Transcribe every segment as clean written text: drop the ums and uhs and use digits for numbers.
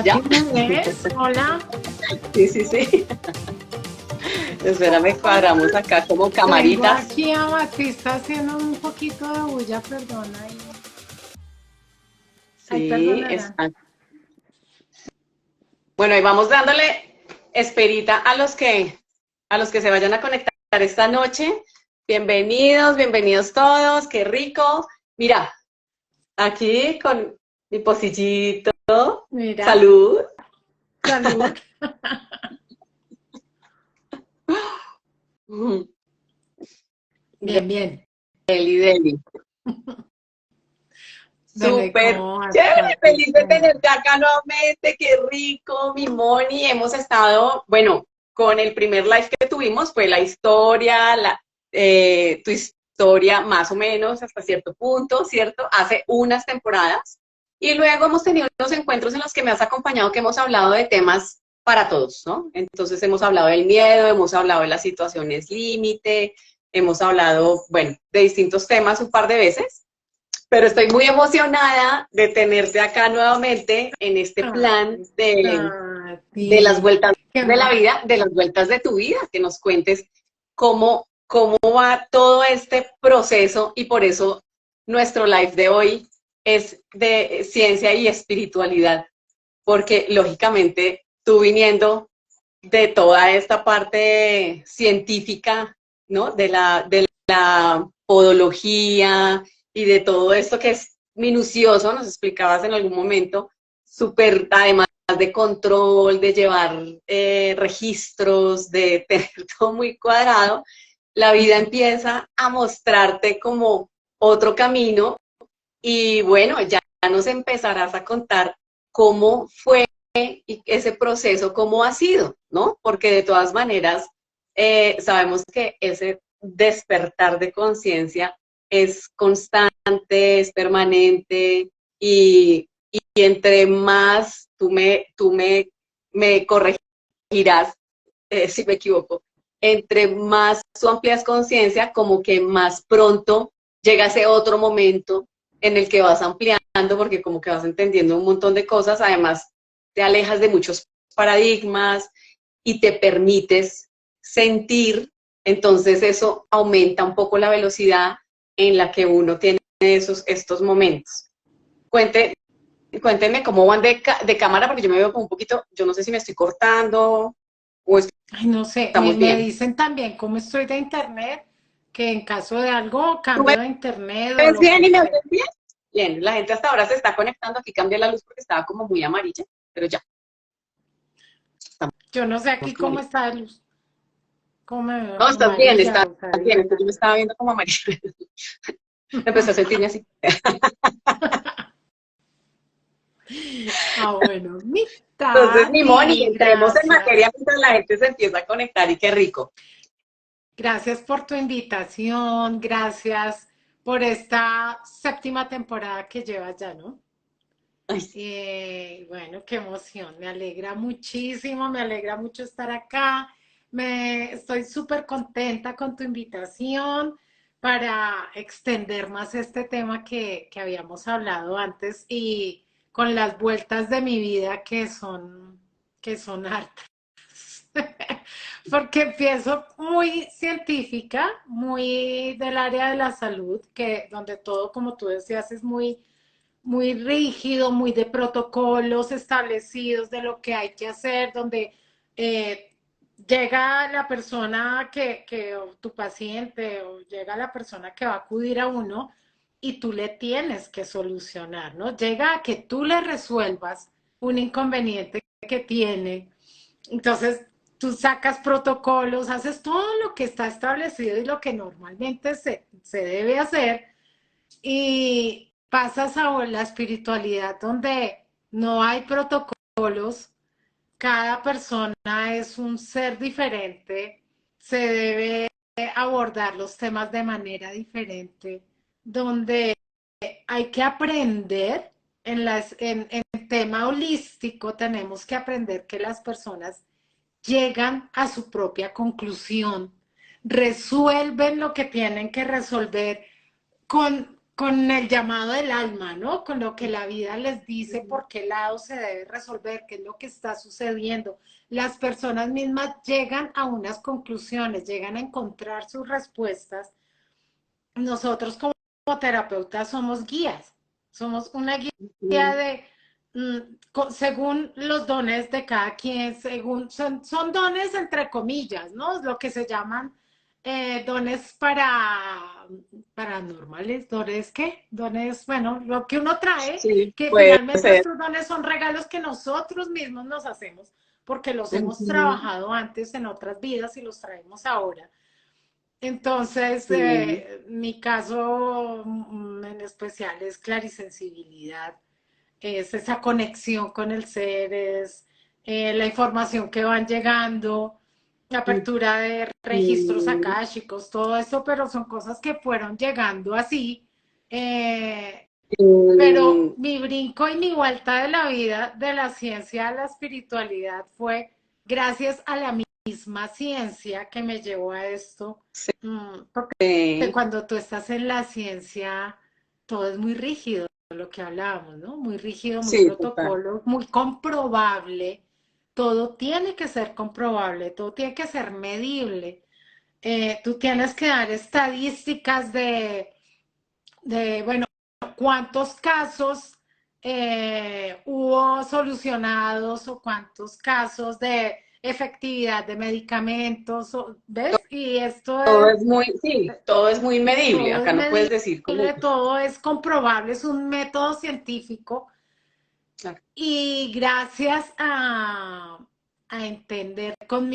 ¿Ya? Tati, ¿me ves? Hola. Sí, sí, sí. Espérame, cuadramos acá como Tengo camaritas. aquí a Batista haciendo un poquito de bulla, perdona. Ay, Sí, perdonarán. está. Bueno, y vamos dándole esperita a los que se vayan a conectar esta noche. Bienvenidos, bienvenidos todos, qué rico. Mira, aquí con mi pocillito. Mira, Salud. salud. Bien, bien. Deli, deli. Dale, Súper ¿cómo vas, chévere, Tati? feliz de tenerte acá nuevamente, qué rico, mi Moni. Hemos estado, bueno, con el primer live que tuvimos fue la historia, tu historia más o menos hasta cierto punto, ¿cierto? Hace unas temporadas. Y luego hemos tenido unos encuentros en los que me has acompañado, que hemos hablado de temas para todos, ¿no? Entonces hemos hablado del miedo, hemos hablado de las situaciones límite, hemos hablado, bueno, de distintos temas un par de veces. Pero estoy muy emocionada de tenerte acá nuevamente en este plan Ay, de las Tati. vueltas ¿Qué de la más? vida, de las vueltas de tu vida, que nos cuentes cómo va todo este proceso y por eso nuestro live de hoy es de ciencia y espiritualidad, porque lógicamente tú viniendo de toda esta parte científica, ¿no? De la podología y de todo esto que es minucioso, nos explicabas en algún momento, súper, además de control, de llevar registros, de tener todo muy cuadrado, la vida empieza a mostrarte como otro camino y bueno, ya nos empezarás a contar cómo fue y ese proceso, cómo ha sido, ¿no? Porque de todas maneras sabemos que ese despertar de conciencia es constante, es permanente y entre más me corregirás si me equivoco, entre más tú amplias conciencia, como que más pronto llega ese otro momento en el que vas ampliando, porque como que vas entendiendo un montón de cosas, además te alejas de muchos paradigmas y te permites sentir, entonces eso aumenta un poco la velocidad en la que uno tiene estos momentos. Cuente, cuéntenme cómo van de cámara, porque yo me veo como un poquito, yo no sé si me estoy cortando o Ay, no sé, estamos me bien. dicen también cómo estoy de internet, que en caso de algo ¿Tú me cambio de internet o ves lo bien que y me oyes sea. bien? Bien, la gente hasta ahora se está conectando. Aquí cambié la luz porque estaba como muy amarilla, pero ya, estamos Yo no sé aquí como cómo bien. está la luz, cómo me veo No, amarilla, estás bien. rosadita. Entonces yo me estaba viendo como amarilla. Empecé a sentirme así. Ah, bueno, mi Entonces, mi Moni, Tati, entremos en gracias. materia mientras la gente se empieza a conectar y qué rico. Gracias por tu invitación, gracias por esta séptima temporada que llevas ya, ¿no? Ay, sí. Bueno, qué emoción, me alegra muchísimo, me alegra mucho estar acá. Estoy súper contenta con tu invitación para extender más este tema que habíamos hablado antes y con las vueltas de mi vida que son hartas. Porque empiezo muy científica, muy del área de la salud, donde todo, como tú decías, es muy rígido, muy de protocolos establecidos de lo que hay que hacer, donde eh, llega la persona o tu paciente o llega la persona que va a acudir a uno y tú le tienes que solucionar, ¿no? Llega a que tú le resuelvas un inconveniente que tiene. Entonces, tú sacas protocolos, haces todo lo que está establecido y lo que normalmente se debe hacer y pasas a la espiritualidad donde no hay protocolos, cada persona es un ser diferente, se debe abordar los temas de manera diferente, donde hay que aprender en el tema holístico, tenemos que aprender que las personas llegan a su propia conclusión, resuelven lo que tienen que resolver con con el llamado del alma, ¿no? Con lo que la vida les dice, por qué lado se debe resolver, qué es lo que está sucediendo. Las personas mismas llegan a unas conclusiones, llegan a encontrar sus respuestas. Nosotros como terapeutas somos guías, somos una guía de, según los dones de cada quien, según, son dones entre comillas, ¿no? Lo que se llaman dones paranormales, dones, ¿qué? Dones, bueno, lo que uno trae, Sí, que puede finalmente ser. estos dones son regalos que nosotros mismos nos hacemos, porque los hemos Ujú, trabajado antes en otras vidas y los traemos ahora. Entonces, sí, mi caso en especial es clarisensibilidad, es esa conexión con el ser, es la información que van llegando, apertura de registros ujú, akáshicos, todo eso, pero son cosas que fueron llegando así. eh, pero mm, mi brinco y mi vuelta de la vida, de la ciencia a la espiritualidad, fue gracias a la misma ciencia que me llevó a esto. Porque sí, cuando tú estás en la ciencia, todo es muy rígido, lo que hablábamos, ¿no? Muy rígido, muy sí, total. protocolo, muy comprobable. Todo tiene que ser comprobable, todo tiene que ser medible. Tú tienes que dar estadísticas bueno, cuántos casos hubo solucionados o cuántos casos de efectividad de medicamentos, ¿ves? Y esto Todo es, es muy, sí, todo es muy medible. todo es Acá no puedes medible, decir como, todo es comprobable, es un método científico claro, y gracias a entender con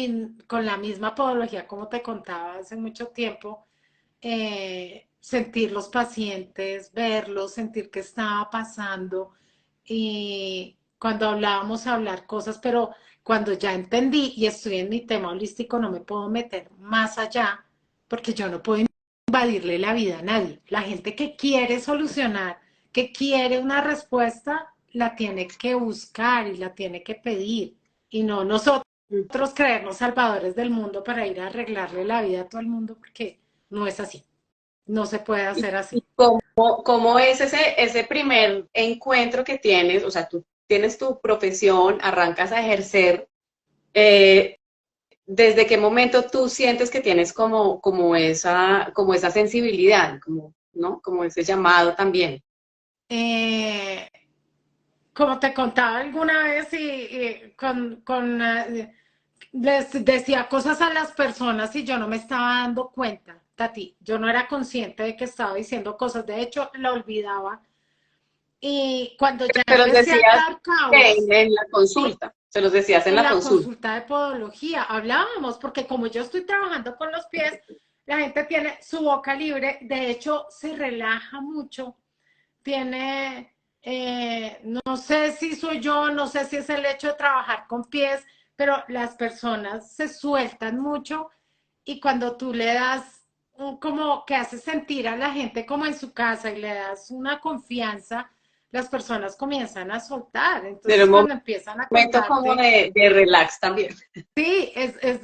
la misma podología, como te contaba hace mucho tiempo, sentir los pacientes, verlos, sentir qué estaba pasando. Y cuando hablábamos, hablar cosas, pero cuando ya entendí y estoy en mi tema holístico, no me puedo meter más allá porque yo no puedo invadirle la vida a nadie. La gente que quiere solucionar, que quiere una respuesta, la tiene que buscar y la tiene que pedir. Y no nosotros creernos salvadores del mundo para ir a arreglarle la vida a todo el mundo, porque no es así. No se puede ¿y, hacer así. y cómo es ese primer encuentro que tienes? O sea, tú tienes tu profesión, arrancas a ejercer. eh, ¿Desde qué momento tú sientes que tienes como esa sensibilidad, como, ¿no? Como ese llamado también? Eh, Como te contaba alguna vez y les decía cosas a las personas y yo no me estaba dando cuenta, Tati, yo no era consciente de que estaba diciendo cosas, de hecho lo olvidaba y cuando ya Se los empecé a decías dar caos en la sí, consulta, se los decías en en la la consulta. consulta de podología, hablábamos, porque como yo estoy trabajando con los pies, la gente tiene su boca libre, de hecho se relaja mucho, tiene, no sé si soy yo, no sé si es el hecho de trabajar con pies, pero las personas se sueltan mucho y cuando tú le das como que haces sentir a la gente como en su casa y le das una confianza, las personas comienzan a soltar. Pero Entonces un cuando empiezan a momento como contarte, de relax también. sí, es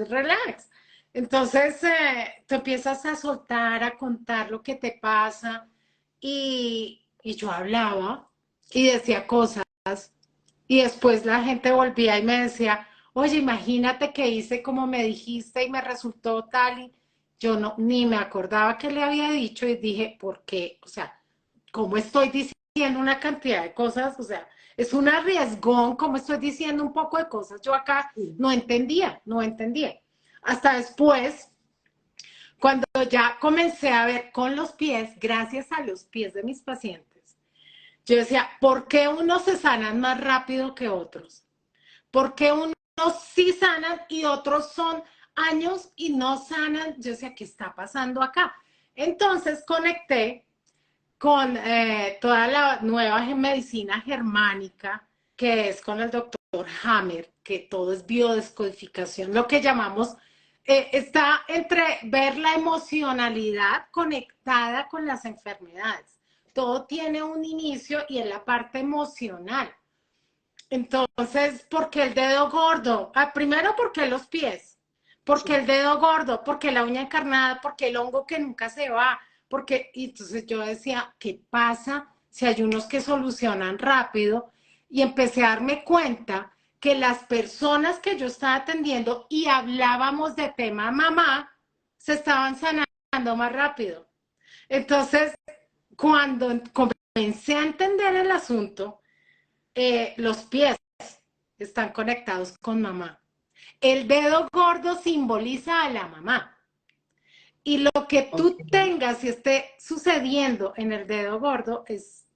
relax. Entonces, tú empiezas a soltar, a contar lo que te pasa y yo hablaba y decía cosas y después la gente volvía y me decía, oye, imagínate que hice como me dijiste y me resultó tal y yo no, ni me acordaba que le había dicho y dije, ¿por qué? O sea, ¿cómo estoy diciendo una cantidad de cosas? O sea, es un arriesgón, como estoy diciendo un poco de cosas. Yo acá no entendía, no entendía. Hasta después, cuando ya comencé a ver con los pies, gracias a los pies de mis pacientes, yo decía, ¿por qué unos se sanan más rápido que otros? ¿Por qué unos sí sanan y otros son años y no sanan? Yo decía, ¿qué está pasando acá? Entonces conecté con toda la nueva medicina germánica, que es con el doctor Hammer, que todo es biodescodificación, lo que llamamos, está entre ver la emocionalidad conectada con las enfermedades. Todo tiene un inicio y es la parte emocional. Entonces, ¿por qué el dedo gordo? Ah, primero, ¿por qué los pies? ¿Por qué el dedo gordo? ¿Por qué la uña encarnada? ¿Por qué el hongo que nunca se va? porque y entonces yo decía, ¿qué pasa si hay unos que solucionan rápido? Y empecé a darme cuenta que las personas que yo estaba atendiendo y hablábamos de tema mamá, se estaban sanando más rápido. Entonces, cuando comencé a entender el asunto, los pies están conectados con mamá. El dedo gordo simboliza a la mamá. Y lo que tú Ok. tengas y esté sucediendo en el dedo gordo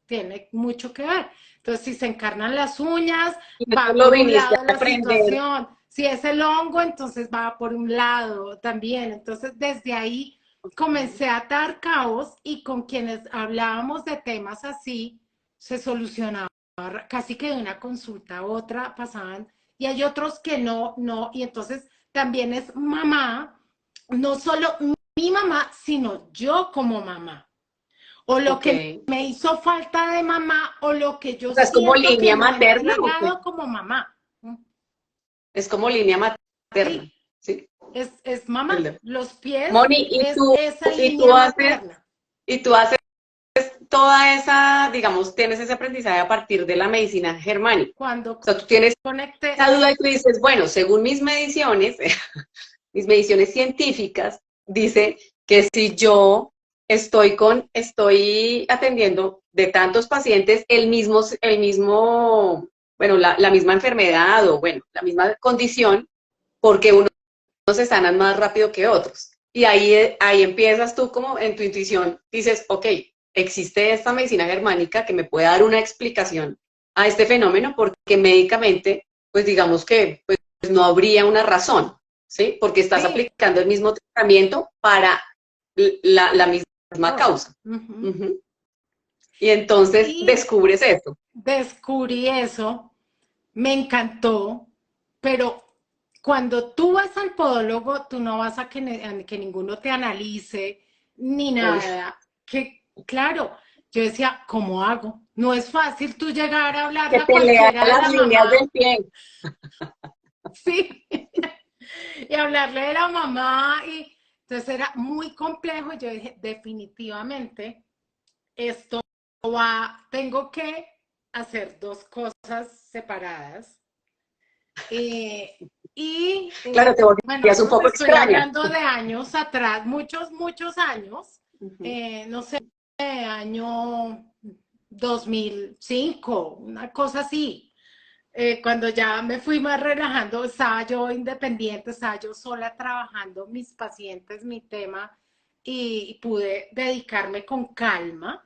tiene mucho que ver. Entonces, si se encarnan las uñas, Y eso va lo por un viniste lado a la aprender. situación. Si es el hongo, entonces va por un lado también. Entonces, desde ahí comencé a atar caos y con quienes hablábamos de temas así, se solucionaba casi que de una consulta a otra pasaban. Y hay otros que no. Y entonces también es mamá, no solo mi mamá, sino yo como mamá. O lo Ok. que me hizo falta de mamá, o lo que O yo sea, ¿es como siento que línea no he materna o qué? entregado como mamá. Es como línea materna, Sí, ¿sí? es mamá. Los pies Moni, es esa y línea tú haces, materna. y tú haces toda esa, digamos, tienes ese aprendizaje a partir de la medicina germánica. Cuando O sea, tú tienes conecté, esa duda y tú dices, bueno, según mis mediciones, mis mediciones científicas, dice que si yo estoy atendiendo de tantos pacientes bueno, la misma enfermedad o bueno, la misma condición, porque unos se sanan más rápido que otros. Y ahí empiezas tú como en tu intuición, dices, ok, existe esta medicina germánica que me puede dar una explicación a este fenómeno porque médicamente, pues digamos que pues, no habría una razón, ¿sí? Porque estás sí, aplicando el mismo tratamiento para la misma todo. causa. Uh-huh. Y entonces Y descubres eso. descubrí eso, me encantó, pero cuando tú vas al podólogo, tú no vas a que ninguno te analice ni Uy, nada. Que, claro, yo decía, ¿cómo hago? No es fácil tú llegar a hablarle que a te lea cualquiera de las la líneas mamá, del pie. sí, y hablarle de la mamá, y entonces era muy complejo. Yo dije, definitivamente, esto tengo que hacer dos cosas separadas. Eh, Claro, te bueno, volvías un eso te poco estoy extraña. hablando de años atrás, muchos años, Uh-huh. no sé, año 2005, una cosa así. Cuando ya me fui más relajando, estaba yo independiente, estaba yo sola trabajando mis pacientes, mi tema, y pude dedicarme con calma.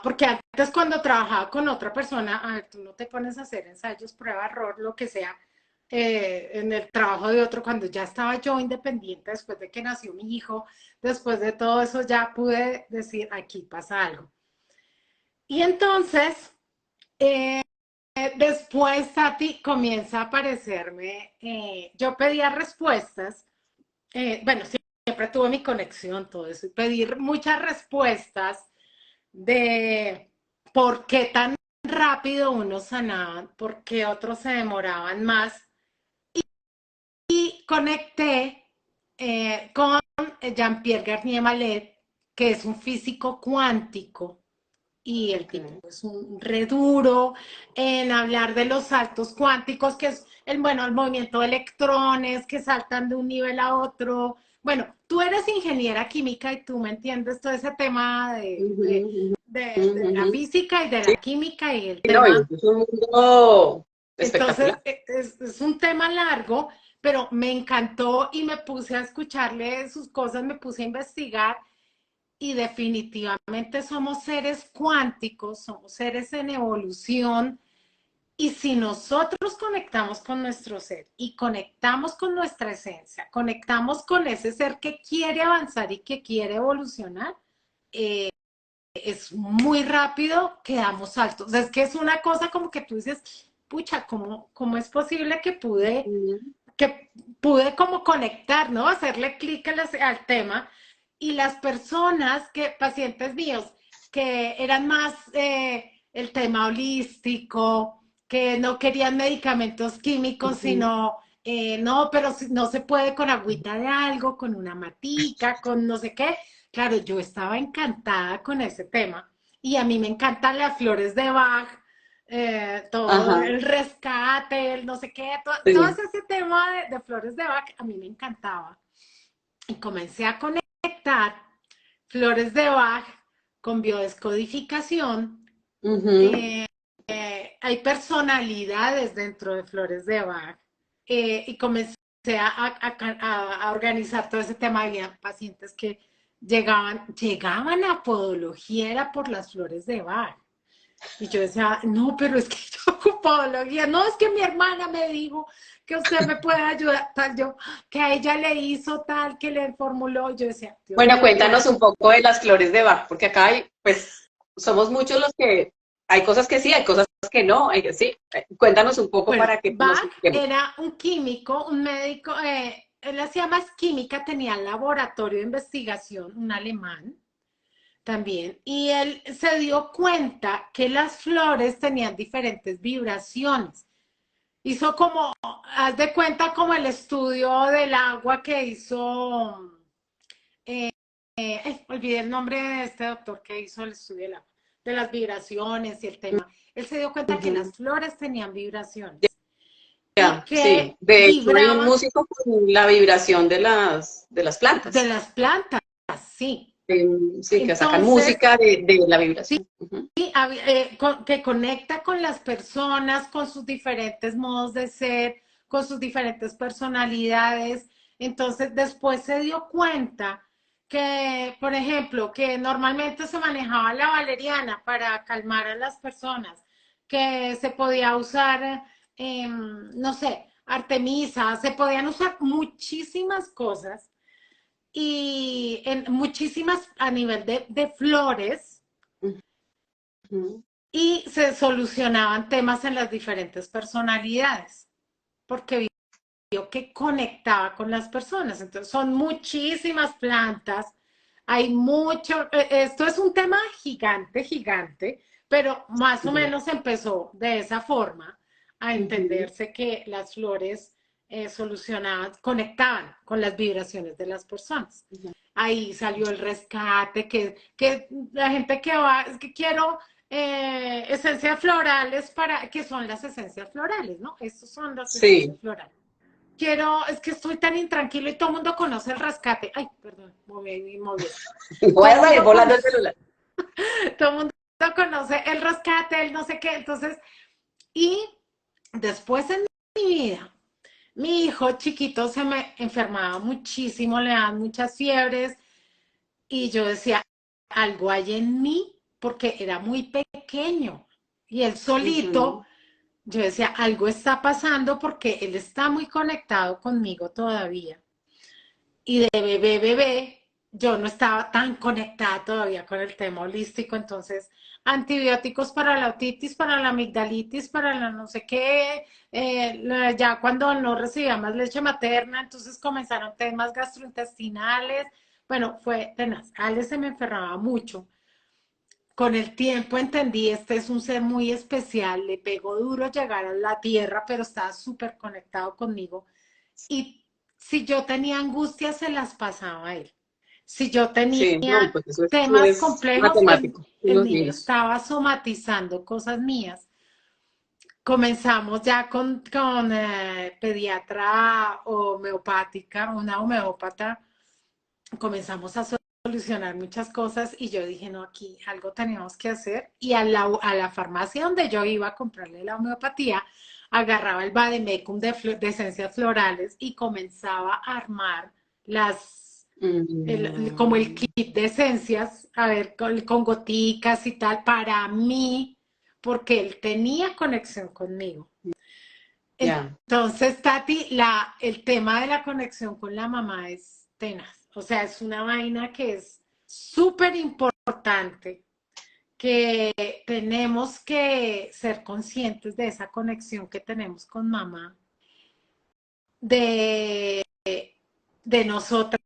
Porque antes cuando trabajaba con otra persona, a ver, tú no te pones a hacer ensayos, prueba, error, lo que sea, en el trabajo de otro, cuando ya estaba yo independiente, después de que nació mi hijo, después de todo eso, ya pude decir, aquí pasa algo. Y entonces, después, Tati, comienza a aparecerme, yo pedía respuestas, bueno, siempre tuve mi conexión, todo eso, y pedir muchas respuestas de por qué tan rápido unos sanaban, por qué otros se demoraban más. Y conecté con Jean-Pierre Garnier Mallet, que es un físico cuántico, y el Okay. tipo es un reduro en hablar de los saltos cuánticos, que es bueno, el movimiento de electrones que saltan de un nivel a otro. Bueno, tú eres ingeniera química y tú me entiendes todo ese tema Uh-huh, de la uh-huh. física y de Sí, la química y el no, y tema. es un mundo Entonces, espectacular. es un tema largo, pero me encantó y me puse a escucharle sus cosas, me puse a investigar, y definitivamente somos seres cuánticos, somos seres en evolución, y si nosotros conectamos con nuestro ser y conectamos con nuestra esencia, conectamos con ese ser que quiere avanzar y que quiere evolucionar, es muy rápido que damos saltos. O sea, es que es una cosa como que tú dices, pucha, ¿cómo es posible que pude como conectar, ¿no? Hacerle clic al tema, y las personas pacientes míos, que eran más el tema holístico, que no querían medicamentos químicos, Uh-huh. sino, no, pero no se puede con agüita de algo, con una matica, con no sé qué. claro, yo estaba encantada con ese tema y a mí me encantan las flores de Bach, todo Ajá, el rescate, el no sé qué, todo sí. ese tema de flores de Bach a mí me encantaba. Y comencé a conectar flores de Bach con biodescodificación. Ujú. Hay personalidades dentro de flores de Bach y comencé a organizar todo ese tema. Había pacientes que llegaban a podología, era por las flores de Bach. Y yo decía, no, pero es que yo ocupo podología. No, es que mi hermana me dijo que usted me puede ayudar, tal, yo, que a ella le hizo tal, que le formuló. Yo decía, Dios Bueno, mío, cuéntanos un poco de las flores de Bach, porque acá hay, pues, somos muchos los que, hay cosas que sí, hay cosas que no, sí. Cuéntanos un poco bueno, para que nos Bach ubiquemos. era un químico, un médico, él hacía más química, tenía laboratorio de investigación, un alemán también, y él se dio cuenta que las flores tenían diferentes vibraciones. Hizo como, haz de cuenta como el estudio del agua que hizo, olvidé el nombre de este doctor que hizo el estudio del agua, de las vibraciones y el tema. Él se dio cuenta que Ujú. las flores tenían vibraciones y Ya, sí. que De hecho, hay un vibraban músico con la vibración de las de plantas. las plantas, sí. Sí, que sacan Entonces, música de la vibración. Ujú. sí, que conecta con las personas, con sus diferentes modos de ser, con sus diferentes personalidades. Entonces, después se dio cuenta que, por ejemplo, que normalmente se manejaba la valeriana para calmar a las personas, que se podía usar, no sé, Artemisa, se podían usar muchísimas cosas y en muchísimas a nivel de flores Ujú. y se solucionaban temas en las diferentes personalidades, porque vio que conectaba con las personas. Entonces, son muchísimas plantas, hay mucho, esto es un tema gigante, gigante, pero más o Sí. menos empezó de esa forma a Ujú. entenderse que las flores solucionaban, conectaban con las vibraciones de las personas. Ahí salió el rescate, que la gente que va, es que quiero esencias florales para, que son las esencias florales, ¿no? Estos son las esencias Sí. florales. Quiero, es que estoy tan intranquilo y todo el mundo conoce el rescate. Ay, perdón, moví esto. Voy Todo a el salir mundo volando el conoce, celular. todo el mundo conoce el rescate, el no sé qué. Entonces, y después en mi vida, mi hijo chiquito se me enfermaba muchísimo, le daban muchas fiebres y yo decía, algo hay en mí porque era muy pequeño y él solito, Ujú. yo decía, algo está pasando porque él está muy conectado conmigo todavía. Y de bebé, yo no estaba tan conectada todavía con el tema holístico, entonces antibióticos para la otitis, para la amigdalitis, para la no sé qué, ya cuando no recibía más leche materna, entonces comenzaron temas gastrointestinales, bueno, fue tenaz, Ale se me enfermaba mucho. Con el tiempo entendí, este es un ser muy especial, le pegó duro llegar a la tierra, pero estaba súper conectado conmigo y si yo tenía angustia, se las pasaba a él. Si yo tenía Sí, no, pues eso temas es complejos, matemático en el los niño niños. estaba somatizando cosas mías. Comenzamos ya con pediatra homeopática, una homeópata, comenzamos a solucionar muchas cosas y yo dije, no, aquí algo teníamos que hacer. Y a la farmacia donde yo iba a comprarle la homeopatía, agarraba el vademecum de esencias florales y comenzaba a armar las, como el Mm, kit de esencias, a ver, con goticas y tal, para mí, porque él tenía conexión conmigo. ya. Entonces, Tati, el tema de la conexión con la mamá es tenaz. O sea, es una vaina que es súper importante, que tenemos que ser conscientes de esa conexión que tenemos con mamá, de, de nosotras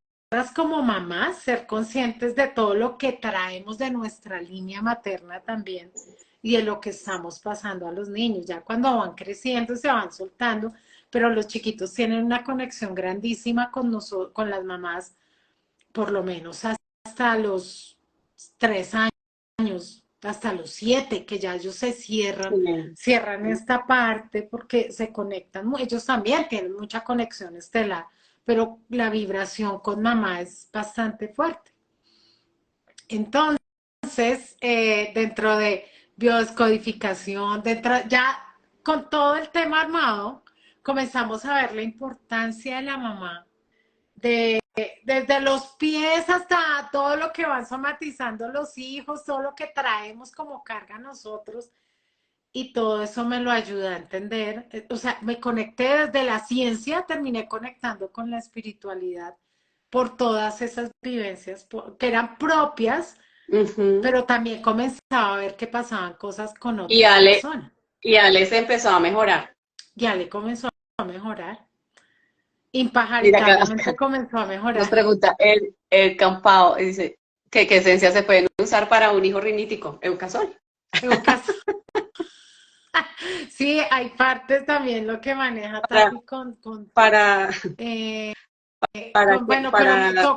como mamás, ser conscientes de todo lo que traemos de nuestra línea materna también y de lo que estamos pasando a los niños. Ya cuando van creciendo se van soltando, pero los chiquitos tienen una conexión grandísima con nosotros, con las mamás, por lo menos hasta los 3 años, hasta los 7, que ya ellos se cierran esta parte porque se conectan. Ellos también tienen mucha conexión estelar, pero la vibración con mamá es bastante fuerte. Entonces, dentro de biodescodificación, ya con todo el tema armado, comenzamos a ver la importancia de la mamá, desde los pies hasta todo lo que van somatizando los hijos, todo lo que traemos como carga nosotros, y todo eso me lo ayuda a entender. O sea, me conecté desde la ciencia, terminé conectando con la espiritualidad por todas esas vivencias que eran propias, pero también comenzaba a ver que pasaban cosas con otras personas. Y Ale se empezó a mejorar. Y Ale comenzó a mejorar. Impajaritariamente comenzó a mejorar. Nos pregunta el Campao, dice, ¿qué esencias se pueden usar para un hijo rinítico? Eucasol. Eucasol. Sí, hay partes también lo que maneja Tati para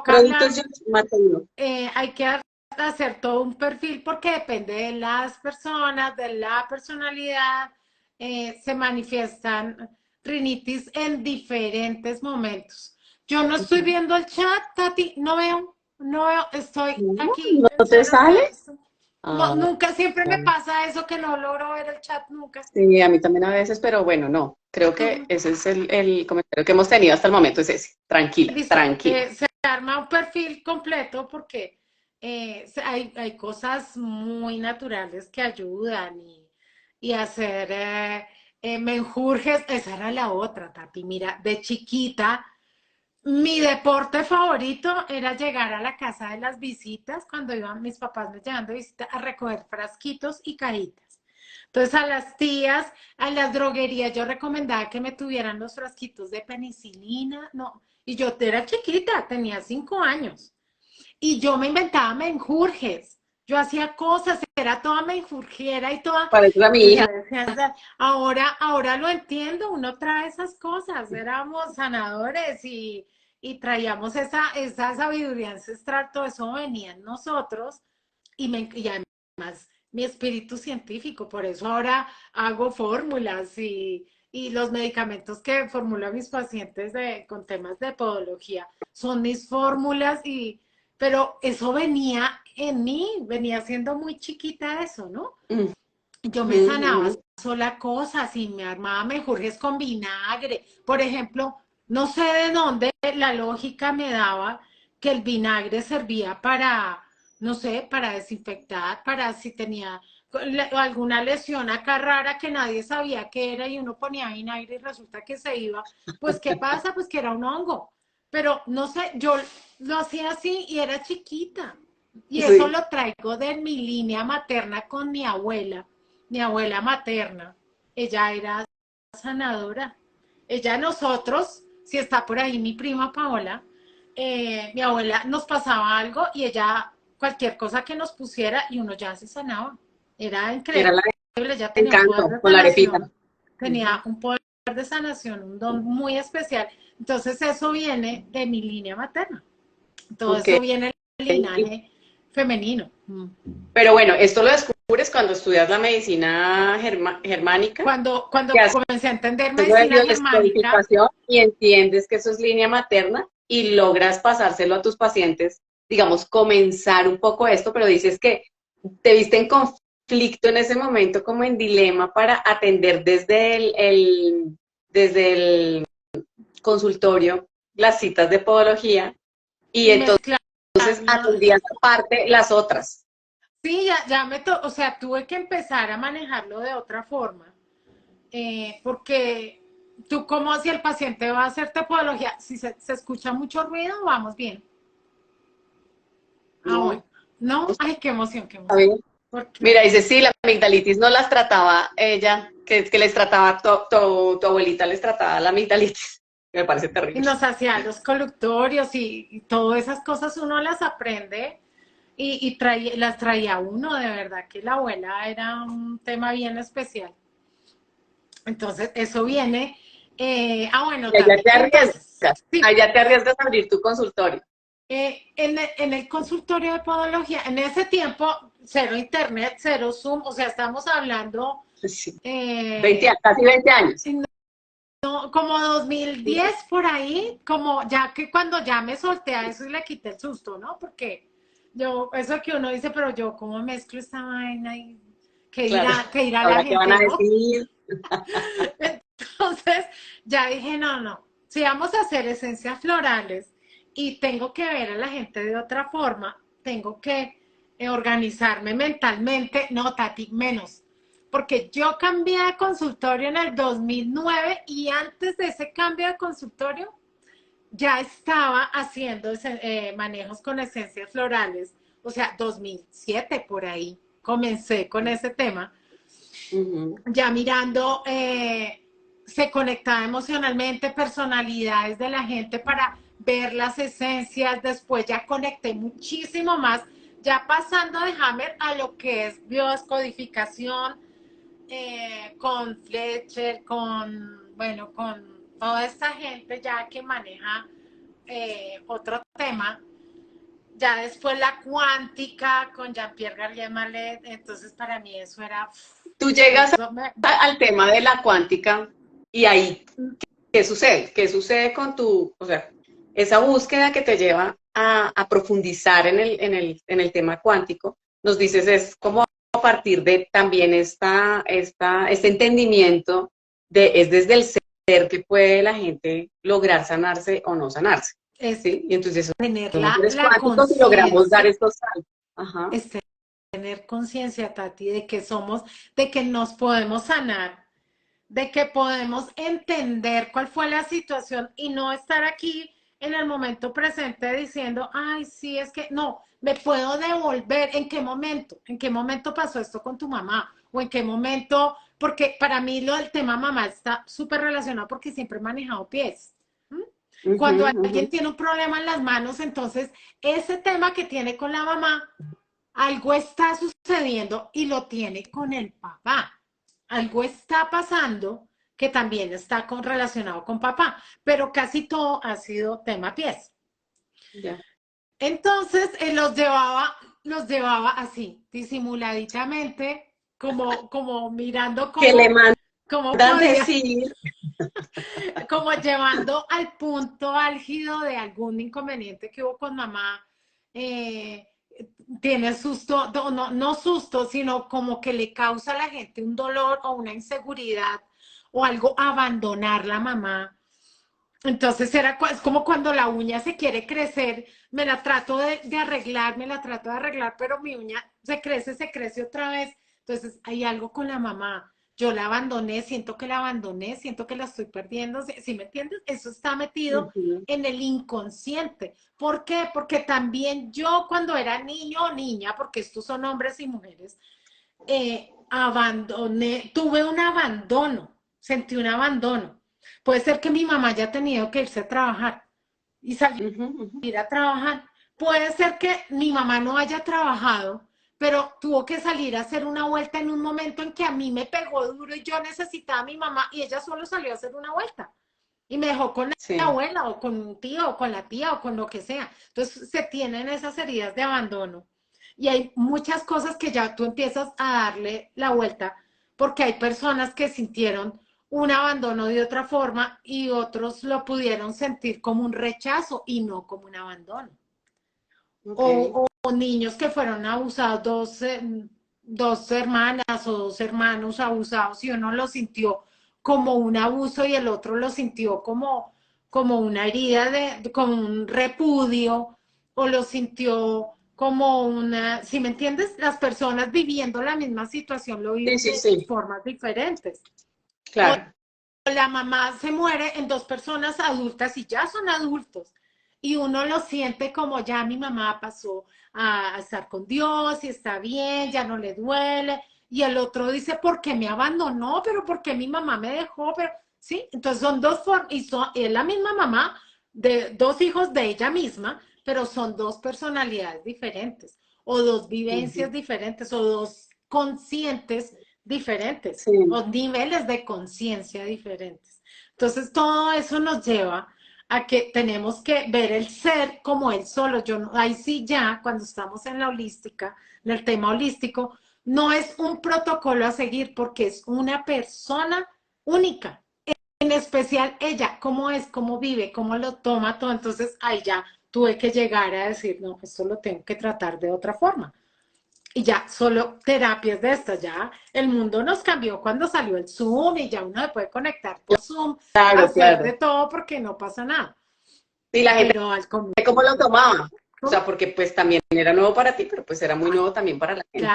productos masculinos. Hay que hacer todo un perfil porque depende de las personas, de la personalidad, se manifiestan rinitis en diferentes momentos. Yo no estoy viendo el chat, Tati, no veo, estoy aquí. ¿No te sale? No, nunca, siempre me pasa eso que no logro ver el chat nunca. Sí, a mí también a veces, pero bueno, no. Creo que ese es el comentario que hemos tenido hasta el momento, es ese. Tranquila, tranquila. Se arma un perfil completo porque hay cosas muy naturales que ayudan y hacer menjurjes. Esa era la otra, Tati. Mira, de chiquita, mi deporte favorito era llegar a la casa de las visitas, cuando iban mis papás me llevaban de visita, a recoger frasquitos y cajitas. Entonces a las tías, a las droguerías, yo recomendaba que me tuvieran los frasquitos de penicilina, no, y yo era chiquita, tenía 5 años, y yo me inventaba menjurjes. Yo hacía cosas, era toda menjurjera y toda... Parece a mi hija. Ahora lo entiendo, uno trae esas cosas, éramos sanadores y traíamos esa sabiduría ancestral, todo eso venía en nosotros y además mi espíritu científico, por eso ahora hago fórmulas y los medicamentos que formulo a mis pacientes con temas de podología son mis fórmulas pero eso venía en mí, venía siendo muy chiquita eso, ¿no? Yo me sanaba sola cosas y me armaba menjurjes con vinagre. Por ejemplo, no sé de dónde la lógica me daba que el vinagre servía para, no sé, para desinfectar, para si tenía alguna lesión acá rara que nadie sabía qué era y uno ponía vinagre y resulta que se iba. Pues, ¿qué pasa? Pues que era un hongo. Pero no sé, yo lo hacía así y era chiquita. Y eso lo traigo de mi línea materna con mi abuela materna. Ella era sanadora. Ella, nosotros, si está por ahí mi prima Paola, mi abuela nos pasaba algo y ella, cualquier cosa que nos pusiera y uno ya se sanaba. Era increíble. Ella tenía un poder de sanación. Tenía un poder de sanación, un don muy especial. Entonces eso viene de mi línea materna. Todo eso viene del linaje femenino. Pero bueno, esto lo descubres cuando estudias la medicina germánica. Cuando comencé a entender medicina germánica. Y entiendes que eso es línea materna y logras pasárselo a tus pacientes, digamos, comenzar un poco esto, pero dices que te viste en conflicto en ese momento, como en dilema para atender desde el consultorio las citas de podología y entonces atendías aparte las otras. Sí, ya o sea, tuve que empezar a manejarlo de otra forma, porque tú como si el paciente va a hacerte podología, si se escucha mucho ruido, vamos bien. Bueno. ¿No? Ay, qué emoción, qué emoción. Mira, dice, sí, la amigdalitis no las trataba ella, que les trataba, tu abuelita les trataba la amigdalitis. Me parece terrible. Y nos hacía los colutorios y todas esas cosas uno las aprende y las traía uno, de verdad que la abuela era un tema bien especial. Entonces, eso viene... bueno, allá te arriesgas a abrir tu consultorio. En el consultorio de podología, en ese tiempo, cero internet, cero Zoom, o sea, estamos hablando Sí. eh, Casi 20 años. como 2010 por ahí, como ya que cuando ya me solté a eso y le quité el susto, ¿no? Porque yo, eso que uno dice, pero yo cómo mezclo esta vaina y Claro. qué dirá la Ahora, ¿qué van a gente, ¿no? decir? Entonces ya dije, no, no, si vamos a hacer esencias florales y tengo que ver a la gente de otra forma, tengo que organizarme mentalmente, no, Tati, menos. Porque yo cambié de consultorio en el 2009 y antes de ese cambio de consultorio ya estaba haciendo manejos con esencias florales, o sea, 2007 por ahí comencé con ese tema Ujú. ya mirando, se conectaba emocionalmente, personalidades de la gente para ver las esencias, después ya conecté muchísimo más, ya pasando de Hammer a lo que es biodescodificación, con Fletcher, bueno, con toda esta gente ya que maneja otro tema, ya después la cuántica con Jean-Pierre Garnier Mallet, entonces para mí eso era, Tú llegas eso me, al tema de la cuántica y ahí, ¿qué sucede? ¿Qué sucede con tu, o sea, esa búsqueda que te lleva a profundizar en el tema cuántico? Nos dices, es como a partir de también este entendimiento es desde el ser que puede la gente lograr sanarse o no sanarse, es ¿sí? Y entonces tener somos seres la cuánticos y logramos dar conciencia, estos saltos. Ajá. es tener conciencia, Tati, de que somos, de que nos podemos sanar, de que podemos entender cuál fue la situación y no estar aquí en el momento presente diciendo, ay, sí, es que no, me puedo devolver, en qué momento pasó esto con tu mamá? ¿O en qué momento? Porque para mí lo del tema mamá está súper relacionado porque siempre he manejado pies. ¿Mm? Ujú, Cuando ujú. alguien tiene un problema en las manos, entonces ese tema que tiene con la mamá, algo está sucediendo y lo tiene con el papá. Algo está pasando que también está relacionado con papá, pero casi todo ha sido tema pies. Ya. Entonces, los llevaba así, disimuladitamente, como mirando Que le cómo mandan podía, decir. como llevando al punto álgido de algún inconveniente que hubo con mamá. Eh, Tiene susto, no susto, sino como que le causa a la gente un dolor o una inseguridad o algo abandonar la mamá. Entonces es como cuando la uña se quiere crecer, me la trato de arreglar, me la trato de arreglar, pero mi uña se crece otra vez. Entonces hay algo con la mamá. Yo la abandoné, siento que la abandoné, siento que la estoy perdiendo. ¿Sí me entiendes? Eso está metido Ujú. en el inconsciente. ¿Por qué? Porque también yo cuando era niño o niña, porque estos son hombres y mujeres, abandoné, tuve un abandono, sentí un abandono. Puede ser que mi mamá haya tenido que irse a trabajar y salir Ujú, ujú. a trabajar. Puede ser que mi mamá no haya trabajado, pero tuvo que salir a hacer una vuelta en un momento en que a mí me pegó duro y yo necesitaba a mi mamá y ella solo salió a hacer una vuelta y me dejó con la Sí. abuela o con un tío o con la tía o con lo que sea. Entonces se tienen esas heridas de abandono y hay muchas cosas que ya tú empiezas a darle la vuelta porque hay personas que sintieron un abandono de otra forma y otros lo pudieron sentir como un rechazo y no como un abandono. Ok. O niños que fueron abusados, dos hermanas o dos hermanos abusados y uno lo sintió como un abuso y el otro lo sintió como una herida, como un repudio o lo sintió como una, si me entiendes, las personas viviendo la misma situación lo Sí, viven sí, de sí. formas diferentes. O Claro. la mamá se muere en dos personas adultas y ya son adultos. Y uno lo siente como ya mi mamá pasó a estar con Dios y está bien, ya no le duele. Y el otro dice, ¿por qué me abandonó? Pero ¿por qué mi mamá me dejó? Pero sí, entonces son dos formas, es la misma mamá de dos hijos de ella misma, pero son dos personalidades diferentes, o dos vivencias Ujú. diferentes, o dos conscientes diferentes Sí. o niveles de conciencia diferentes. Entonces, todo eso nos lleva a que tenemos que ver el ser como él solo. Yo no, ahí sí ya, cuando estamos en la holística, en el tema holístico, no es un protocolo a seguir porque es una persona única. En especial ella, cómo es, cómo vive, cómo lo toma todo. Entonces ahí ya tuve que llegar a decir, no, esto lo tengo que tratar de otra forma. Y ya, solo terapias de estas, ya el mundo nos cambió cuando salió el Zoom y ya uno se puede conectar por Zoom, Claro, hacer de claro. todo porque no pasa nada. Y la gente, Pero al comienzo, ¿cómo lo tomaba? O sea, porque pues también era nuevo para ti, pero pues era muy nuevo también para la gente.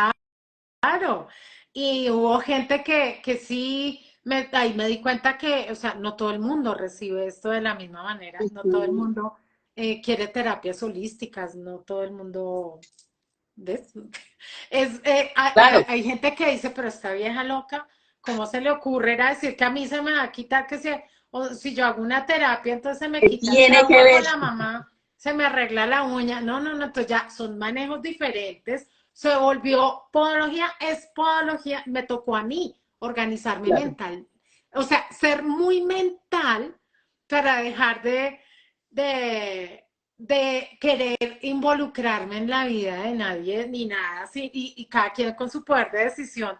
claro. Y hubo gente que sí, ahí me di cuenta que, o sea, no todo el mundo recibe esto de la misma manera, no todo el Ujú. mundo quiere terapias holísticas, no todo el mundo. ¿Ves? Claro, Hay gente que dice, pero esta vieja loca, ¿cómo se le ocurre era decir que a mí se me va a quitar que o si yo hago una terapia, entonces se me ¿qué quita el tiene que trauma ver? con la mamá, se me arregla la uña? No, no, no, entonces ya son manejos diferentes, se volvió podología, es podología, me tocó a mí organizarme Claro. mental, o sea, ser muy mental para dejar de, de querer involucrarme en la vida de nadie ni nada así, y cada quien con su poder de decisión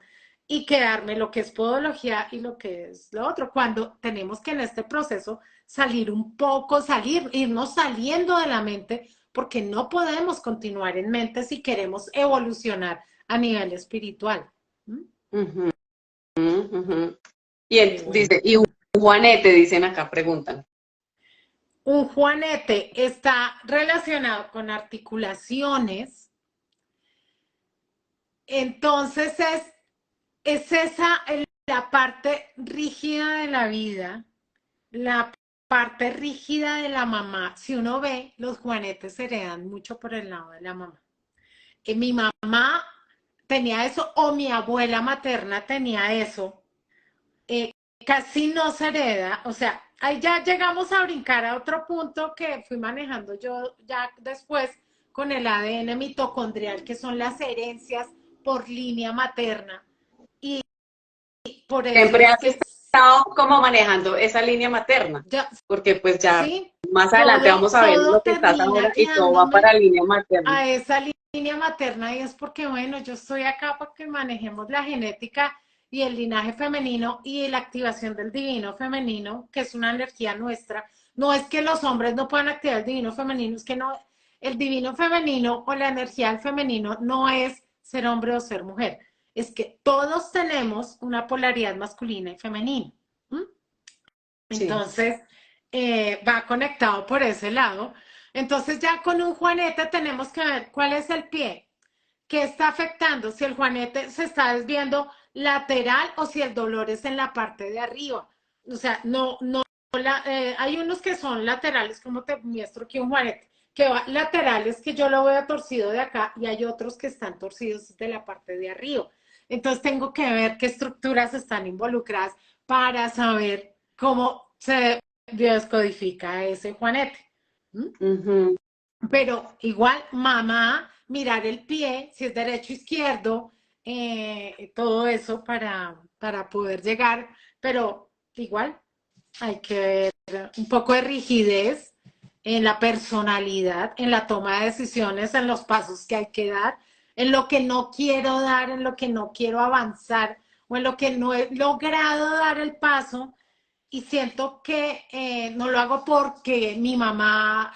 y quedarme lo que es podología y lo que es lo otro, cuando tenemos que en este proceso salir un poco, irnos saliendo de la mente, porque no podemos continuar en mente si queremos evolucionar a nivel espiritual. ¿Mm? Ujú, ujú. Y Y bueno, dice, y un Juanete, dicen acá, preguntan. un juanete está relacionado con articulaciones, entonces es esa la parte rígida de la vida, la parte rígida de la mamá. Si uno ve, los juanetes se heredan mucho por el lado de la mamá. Mi mamá tenía eso, o mi abuela materna tenía eso. Eh, Casi no se hereda, o sea, ahí ya llegamos a brincar a otro punto que fui manejando yo ya después con el ADN mitocondrial, que son las herencias por línea materna. Y por eso Siempre es has que estado como manejando esa línea materna, ya, porque pues ya sí, más adelante vamos a ver lo todo que estás termina ahora y todo va guiándome para línea materna. a esa línea materna y es porque, bueno, yo estoy acá para que manejemos la genética y el linaje femenino y la activación del divino femenino, que es una energía nuestra. No es que los hombres no puedan activar el divino femenino, es que no, el divino femenino o la energía del femenino no es ser hombre o ser mujer, es que todos tenemos una polaridad masculina y femenina. ¿Mm? Sí, Entonces, va conectado por ese lado. Entonces, ya con un juanete tenemos que ver cuál es el pie, qué está afectando, si el juanete se está desviando lateral o si el dolor es en la parte de arriba. O sea, hay unos que son laterales, como te muestro aquí un juanete, que va laterales, que yo lo veo torcido de acá, y hay otros que están torcidos de la parte de arriba. Entonces, tengo que ver qué estructuras están involucradas para saber cómo se biodescodifica ese juanete. ¿Mm? ujú. Pero igual, mamá, mirar el pie, si es derecho o izquierdo, todo eso para poder llegar, pero igual hay que ver un poco de rigidez en la personalidad, en la toma de decisiones, en los pasos que hay que dar, en lo que no quiero dar, en lo que no quiero avanzar o en lo que no he logrado dar el paso y siento que no lo hago porque mi mamá,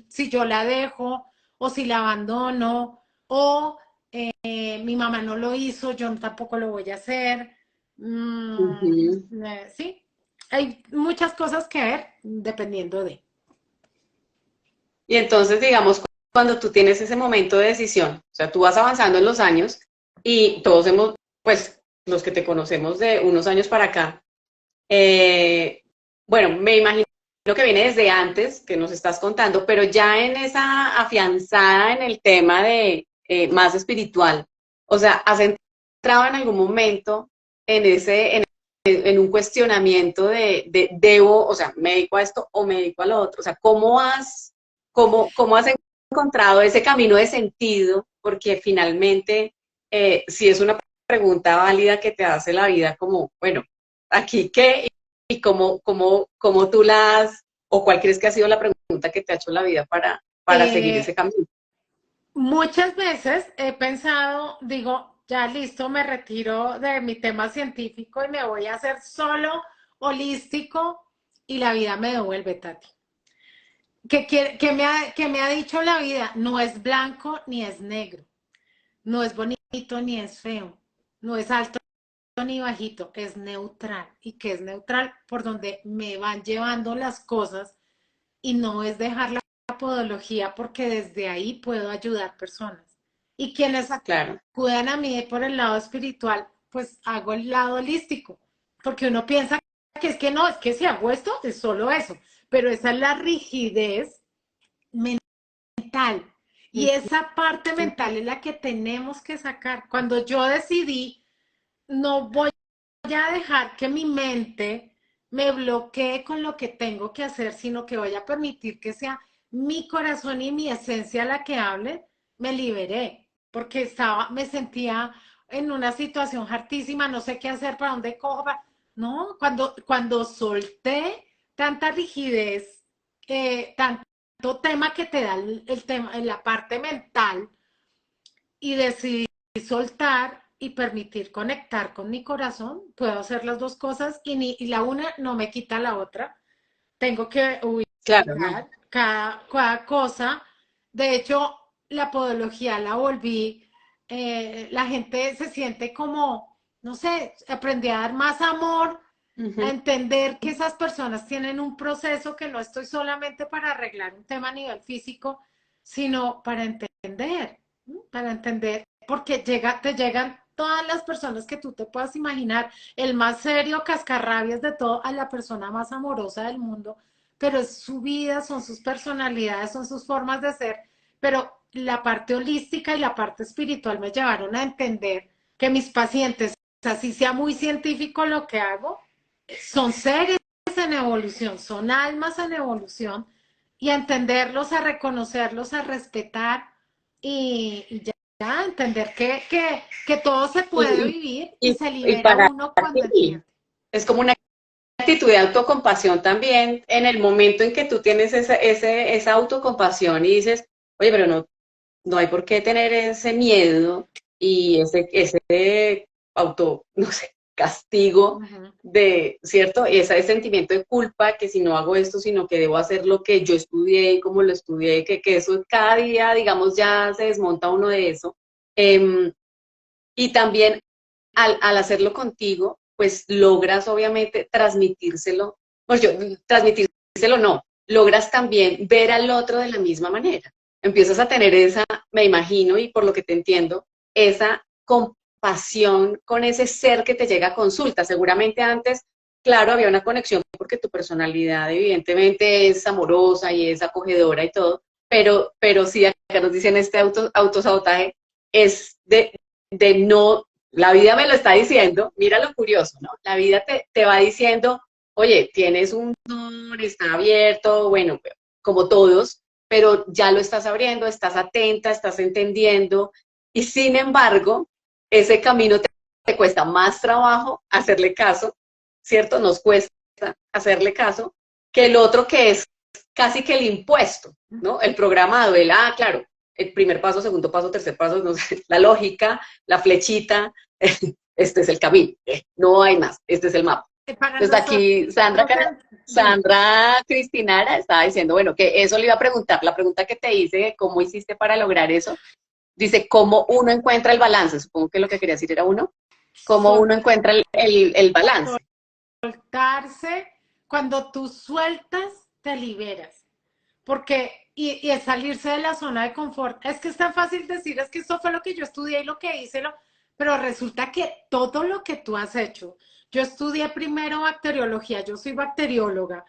si yo la dejo o si la abandono o mi mamá no lo hizo, yo tampoco lo voy a hacer. Ujú. Sí, hay muchas cosas que ver dependiendo de. Y entonces, digamos, cuando tú tienes ese momento de decisión, o sea, tú vas avanzando en los años y todos hemos, pues, los que te conocemos de unos años para acá, bueno, me imagino que viene desde antes, que nos estás contando, pero ya en esa afianzada en el tema de más espiritual, o sea, ¿has entrado en algún momento en en un cuestionamiento de debo, o sea, me dedico a esto o me dedico a lo otro? O sea, cómo has encontrado ese camino de sentido? Porque finalmente, si es una pregunta válida que te hace la vida como, bueno, ¿aquí qué? Y cómo tú la has ¿O cuál crees que ha sido la pregunta que te ha hecho la vida para seguir ese Eh, camino? Muchas veces he pensado, digo, ya listo, me retiro de mi tema científico y me voy a hacer solo holístico y la vida me devuelve, Tati. Que me ha dicho la vida? No es blanco ni es negro, no es bonito ni es feo, no es alto ni bajito, es neutral. ¿Y que es neutral? Por donde me van llevando las cosas y no es dejar la podología porque desde ahí puedo ayudar personas. Y quienes Claro, acudan a mí por el lado espiritual, pues hago el lado holístico, porque uno piensa que es que no, es que si hago esto es solo eso, pero esa es la rigidez mental. Y esa parte mental es la que tenemos que sacar. Cuando yo decidí, no voy a dejar que mi mente me bloquee con lo que tengo que hacer, sino que voy a permitir que sea mi corazón y mi esencia la que hable, me liberé, porque me sentía en una situación hartísima, no sé qué hacer, para dónde cojo, no, cuando solté tanta rigidez, tanto tema que te da el tema, la parte mental, y decidí soltar y permitir conectar con mi corazón, puedo hacer las dos cosas y la una no me quita la otra. Tengo que claro, ¿no? ubicar cada cosa. De hecho, la podología la volví, la gente se siente como, no sé, aprendí a dar más amor, a Ujú. entender que esas personas tienen un proceso, que no estoy solamente para arreglar un tema a nivel físico, sino para entender, porque te llegan todas las personas que tú te puedas imaginar, el más serio cascarrabias de todo, a la persona más amorosa del mundo, pero es su vida, son sus personalidades, son sus formas de ser, pero la parte holística y la parte espiritual me llevaron a entender que mis pacientes, así sea muy científico lo que hago, son seres en evolución, son almas en evolución, y a entenderlos, a reconocerlos, a respetar y ya entender que todo se puede Y, vivir y y, se y libera para uno cuando ti, entiende. es como una actitud de autocompasión también en el momento en que tú tienes esa autocompasión y dices, oye, pero no hay por qué tener ese miedo y ese no sé, castigo Ujú. de, ¿cierto? Y ese sentimiento de culpa que si no hago esto, sino que debo hacer lo que yo estudié y como lo estudié, que eso cada día, digamos, ya se desmonta uno de eso. Em, y también al hacerlo contigo, pues logras obviamente transmitírselo, pues yo, transmitírselo no, logras también ver al otro de la misma manera. Empiezas a tener esa, me imagino, y por lo que te entiendo, esa compasión con ese ser que te llega a consulta. Seguramente antes, claro, había una conexión porque tu personalidad evidentemente es amorosa y es acogedora y todo, pero sí, acá nos dicen este autosabotaje, es de no, la vida me lo está diciendo, mira lo curioso, ¿no? La vida te va diciendo, oye, tienes un don, está abierto, bueno, como todos, pero ya lo estás abriendo, estás atenta, estás entendiendo, y sin embargo, ese camino te cuesta más trabajo hacerle caso, ¿cierto? Nos cuesta hacerle caso, que el otro que es casi que el impuesto, ¿no? El programado, claro, el primer paso, segundo paso, tercer paso, no sé, la lógica, la flechita, este es el camino, no hay más, este es el mapa. Para Entonces nosotros, aquí dime. Sandra Cristinara estaba diciendo, bueno, que eso le iba a preguntar, la pregunta que te hice, ¿cómo hiciste para lograr eso? Dice, ¿cómo uno encuentra el balance? Supongo que lo que quería decir era uno, ¿cómo uno encuentra el balance? Soltarse, cuando tú sueltas, te liberas. Porque, y es salirse de la zona de confort. Es que es tan fácil decir, es que esto fue lo que yo estudié y lo que hice, pero resulta que todo lo que tú has hecho, yo estudié primero bacteriología, yo soy bacterióloga,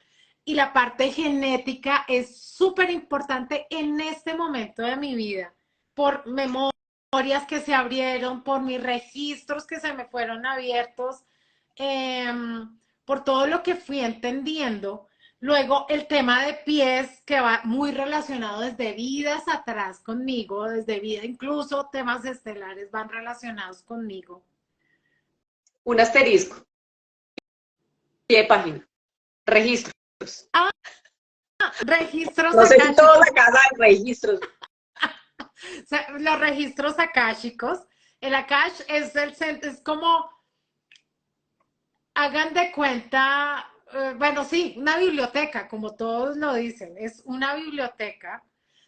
y la parte genética es súper importante en este momento de mi vida, por memorias que se abrieron, por mis registros que se me fueron abiertos, eh, por todo lo que fui entendiendo. Luego el tema de pies, que va muy relacionado desde vidas atrás conmigo, desde vida, incluso temas estelares van relacionados conmigo. Un asterisco, pie de página, registros. registros No sé si toda akáshicos, la casa de registros. o sea, los registros akáshicos. El Akash es como, hagan de cuenta, bueno, sí, una biblioteca, como todos lo dicen, es una biblioteca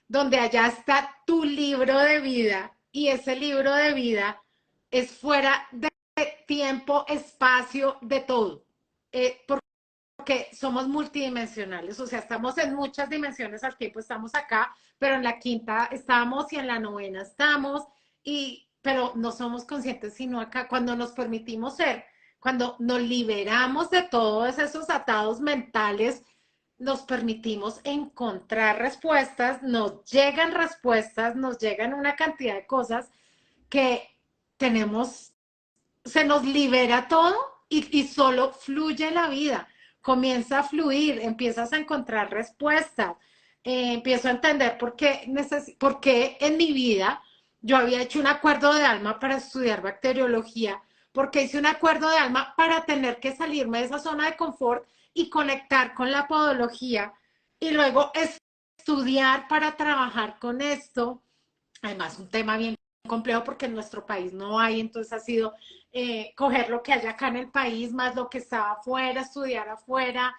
donde allá está tu libro de vida y ese libro de vida es fuera de tiempo, espacio, de todo. Porque somos multidimensionales, o sea, estamos en muchas dimensiones al tiempo, estamos acá, pero en la quinta estamos y en la novena estamos, pero no somos conscientes sino acá, cuando nos permitimos ser, cuando nos liberamos de todos esos atados mentales, nos permitimos encontrar respuestas, nos llegan una cantidad de cosas que tenemos, se nos libera todo y solo fluye la vida, comienza a fluir, empiezas a encontrar respuestas, empiezo a entender por qué en mi vida yo había hecho un acuerdo de alma para estudiar bacteriología, porque hice un acuerdo de alma para tener que salirme de esa zona de confort y conectar con la podología y luego estudiar para trabajar con esto. Además, un tema bien complejo porque en nuestro país no hay, entonces ha sido coger lo que hay acá en el país, más lo que estaba afuera, estudiar afuera,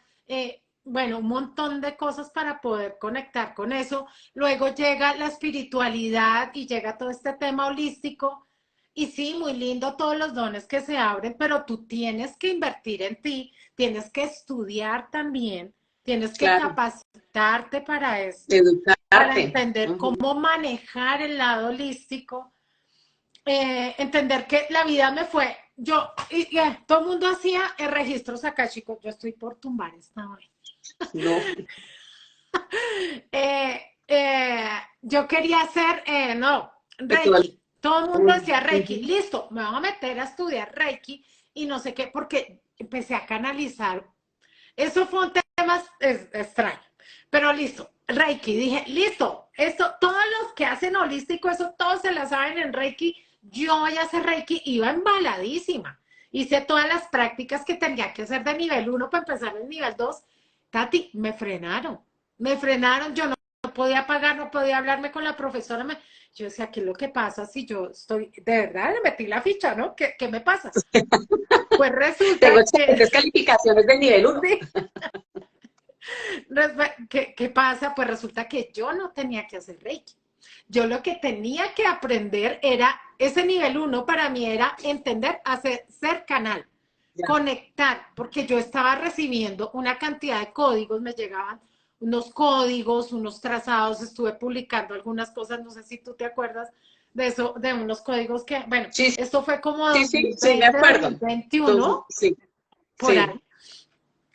bueno, un montón de cosas para poder conectar con eso. Luego llega la espiritualidad y llega todo este tema holístico. Y sí, muy lindo todos los dones que se abren, pero tú tienes que invertir en ti, tienes que estudiar también, tienes que Claro, capacitarte para esto, para educarte. entender Ujú. cómo manejar el lado holístico, entender que la vida me fue, todo el mundo hacía el registro chicos, yo estoy por tumbar esta vez. No, Eh, eh, yo quería hacer, no, ritual. Reiki. Todo el mundo Ujú. decía Reiki, listo, me voy a meter a estudiar Reiki y no sé qué, porque empecé a canalizar. Eso fue un tema extraño, pero listo, Reiki, dije, listo, esto, todos los que hacen holístico, eso todos se la saben en Reiki, yo voy a hacer Reiki, iba embaladísima. Hice todas las prácticas que tenía que hacer de nivel 1 para empezar el nivel 2. Tati, me frenaron, yo no podía pagar, no podía hablarme con la profesora. Yo decía, ¿qué es lo que pasa si yo estoy, de verdad, le metí la ficha, ¿no? ¿Qué me pasa? Pues Tengo resulta que, excelentes calificaciones del nivel uno. sí, ¿qué pasa? Pues resulta que yo no tenía que hacer Reiki. Yo lo que tenía que aprender era, ese nivel 1 para mí era entender, ser canal, Ya. conectar, porque yo estaba recibiendo una cantidad de códigos, me llegaban unos códigos, unos trazados, estuve publicando algunas cosas, no sé si tú te acuerdas de eso, de unos códigos que, bueno, Sí, esto fue como sí, sí, sí, me 2020, acuerdo. 2021, Sí, por sí. ahí.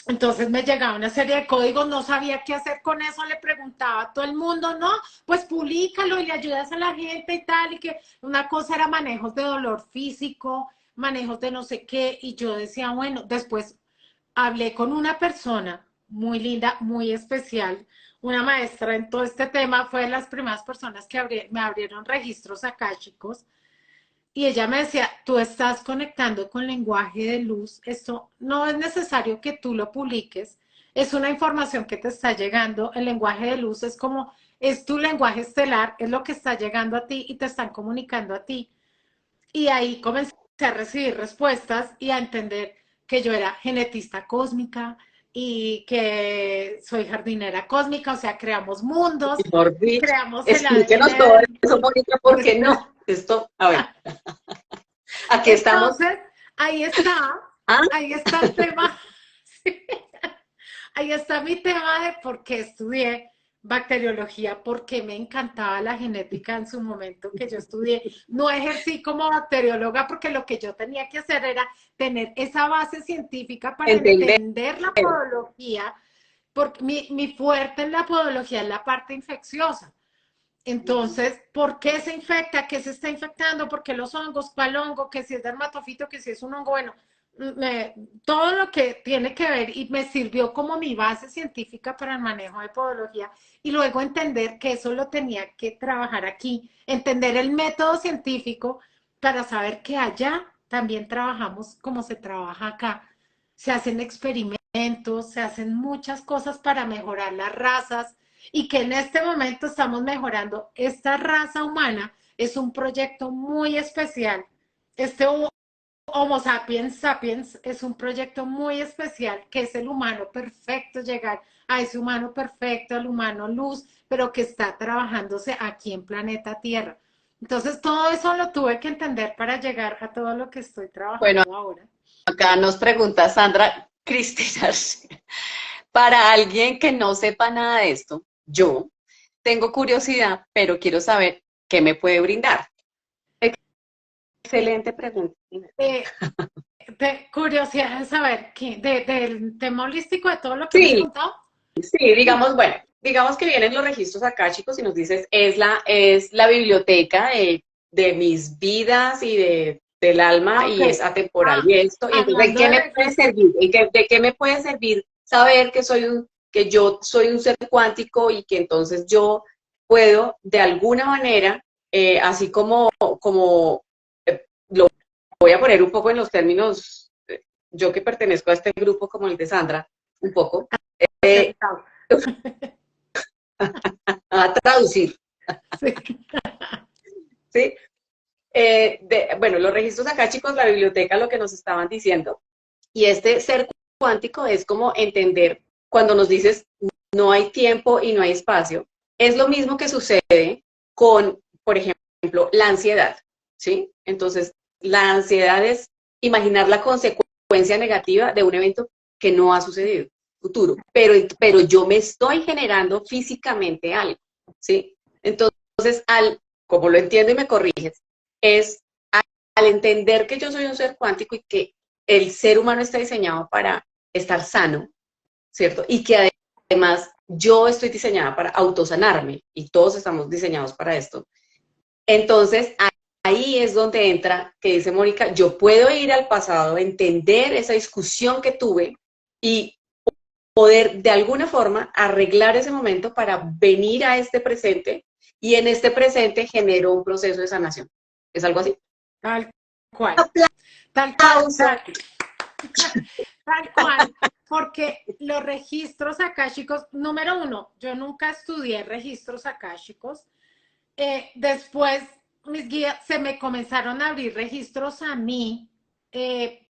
Entonces me llegaba una serie de códigos, no sabía qué hacer con eso, le preguntaba a todo el mundo, no, pues públicalo y le ayudas a la gente y tal, y que una cosa era manejos de dolor físico, manejos de no sé qué, y yo decía, bueno, después hablé con una persona muy linda, muy especial, una maestra en todo este tema, fue de las primeras personas que me abrieron registros akáshicos, y ella me decía, tú estás conectando con lenguaje de luz, esto no es necesario que tú lo publiques, es una información que te está llegando, el lenguaje de luz es como, es tu lenguaje estelar, es lo que está llegando a ti y te están comunicando a ti. Y ahí comencé a recibir respuestas y a entender que yo era genetista cósmica y que soy jardinera cósmica, o sea, creamos mundos, Por fin, creamos el explíquenos todo ADN. eso, Mónica, porque no. Esto, a ver, aquí estamos. Entonces, ahí está, Ah, ahí está el tema, sí, ahí está mi tema de por qué estudié bacteriología, porque me encantaba la genética en su momento que yo estudié. No ejercí como bacterióloga porque lo que yo tenía que hacer era tener esa base científica para entender. entender la podología, porque mi fuerte en la podología es la parte infecciosa. Entonces, ¿por qué se infecta? ¿Qué se está infectando? ¿Por qué los hongos? ¿Cuál hongo? ¿Que si es dermatofito? ¿Que si es un hongo? Bueno, todo lo que tiene que ver y me sirvió como mi base científica para el manejo de podología y luego entender que eso lo tenía que trabajar aquí, entender el método científico para saber que allá también trabajamos como se trabaja acá. Se hacen experimentos, se hacen muchas cosas para mejorar las razas y que en este momento estamos mejorando esta raza humana. Es un proyecto muy especial. Este Homo sapiens sapiens es un proyecto muy especial, que es el humano perfecto, llegar a ese humano perfecto, al humano luz, pero que está trabajándose aquí en planeta Tierra. Entonces, todo eso lo tuve que entender para llegar a todo lo que estoy Bueno, trabajando ahora. acá nos pregunta Sandra Cristina, para alguien que no sepa nada de esto, yo tengo curiosidad, pero quiero saber qué me puede brindar. Excelente pregunta. Eh, de curiosidad de saber del tema holístico, de todo lo que me has Sí, contado. sí, digamos, bueno, digamos que vienen los registros acá, chicos, y nos dices, es la biblioteca de mis vidas y del alma Ok. y es atemporal Ah, y esto. Y entonces, ¿de hablando qué de me puede registro. servir? ¿De qué me puede servir saber que yo soy un ser cuántico y que entonces yo puedo de alguna manera, así como lo voy a poner un poco en los términos, yo que pertenezco a este grupo como el de Sandra, un poco, eh, Aceptado. a traducir, Sí. ¿sí? Bueno, los registros acá, chicos, la biblioteca, lo que nos estaban diciendo, y este ser cuántico es como entender cuando nos dices no hay tiempo y no hay espacio, es lo mismo que sucede con, por ejemplo, la ansiedad, ¿sí? Entonces, la ansiedad es imaginar la consecuencia negativa de un evento que no ha sucedido, futuro, pero yo me estoy generando físicamente algo, ¿sí? Entonces, como lo entiendo y me corriges, es al entender que yo soy un ser cuántico y que el ser humano está diseñado para estar sano, ¿cierto? Y que además yo estoy diseñada para autosanarme y todos estamos diseñados para esto. Entonces, ahí es donde entra, que dice Mónica, yo puedo ir al pasado, entender esa discusión que tuve y poder de alguna forma arreglar ese momento para venir a este presente y en este presente genero un proceso de sanación. ¿Es algo así? Tal cual, tal cual, tal cual, porque los registros akáshicos, número uno, yo nunca estudié registros akáshicos. Después, mis guías se me comenzaron a abrir registros a mí, eh,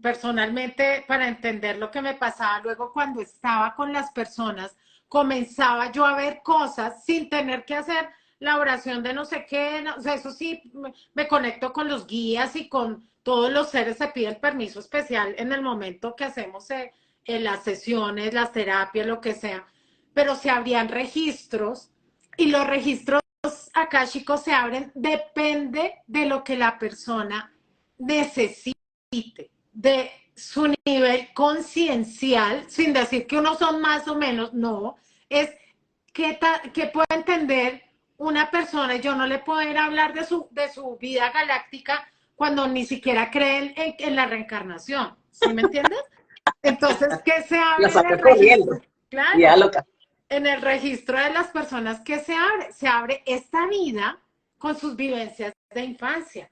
personalmente, para entender lo que me pasaba. Luego, cuando estaba con las personas, comenzaba yo a ver cosas sin tener que hacer la oración de no sé qué. No, o sea, eso sí, me conecto con los guías y con todos los seres. Se pide el permiso especial en el momento que hacemos las sesiones, las terapias, lo que sea. Pero se abrían registros y los registros akáshicos se abren, depende de lo que la persona necesite, de su nivel conciencial, sin decir que unos son más o menos, no, es que puede entender una persona. Yo no le puedo ir a hablar de su vida galáctica cuando ni siquiera creen en la reencarnación, ¿sí me entiendes? Entonces, ¿qué se La abre en el saca corriendo, registro? Claro, ya loca. en el registro de las personas que se abre esta vida con sus vivencias de infancia.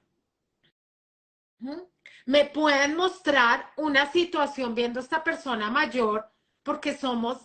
Me pueden mostrar una situación viendo a esta persona mayor, porque somos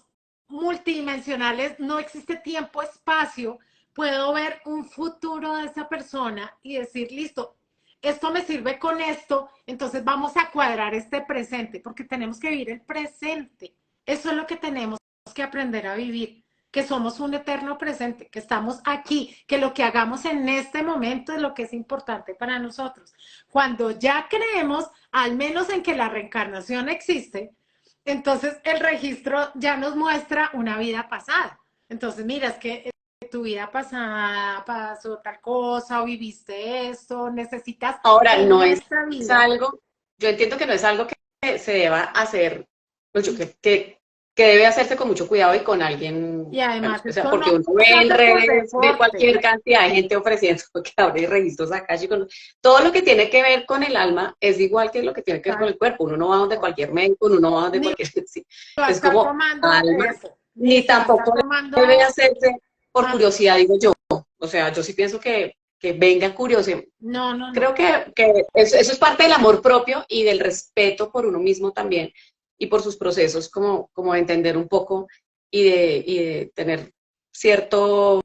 multidimensionales, no existe tiempo, espacio. Puedo ver un futuro de esa persona y decir, listo, esto me sirve con esto, entonces vamos a cuadrar este presente, porque tenemos que vivir el presente. Eso es lo que tenemos que aprender a vivir, que somos un eterno presente, que estamos aquí, que lo que hagamos en este momento es lo que es importante para nosotros. Cuando ya creemos, al menos en que la reencarnación existe, entonces el registro ya nos muestra una vida pasada. Entonces, mira, es que tu vida pasada pasó tal cosa o viviste esto, necesitas Ahora, en no esta es vida. algo, yo entiendo que no es algo que se deba hacer, pues que debe hacerse con mucho cuidado y con alguien, Y bueno, además o sea, esto no porque uno ve se en hace por redes de deporte. cualquier cantidad de gente ofreciendo que abre registros acá, chicos. Todo lo que tiene que ver con el alma es igual que lo que tiene que ver con el cuerpo. Uno no va donde cualquier médico, uno no va donde Ni cualquier... sí. va a Es estar como tomando alma, eso, ni ni se va a estar tampoco tomando. debe hacerse por Ah, curiosidad, digo yo. O sea, yo sí pienso que venga curioso. no, no, Creo no. que eso es parte del amor propio y del respeto por uno mismo también, y por sus procesos como de entender un poco y de tener cierto,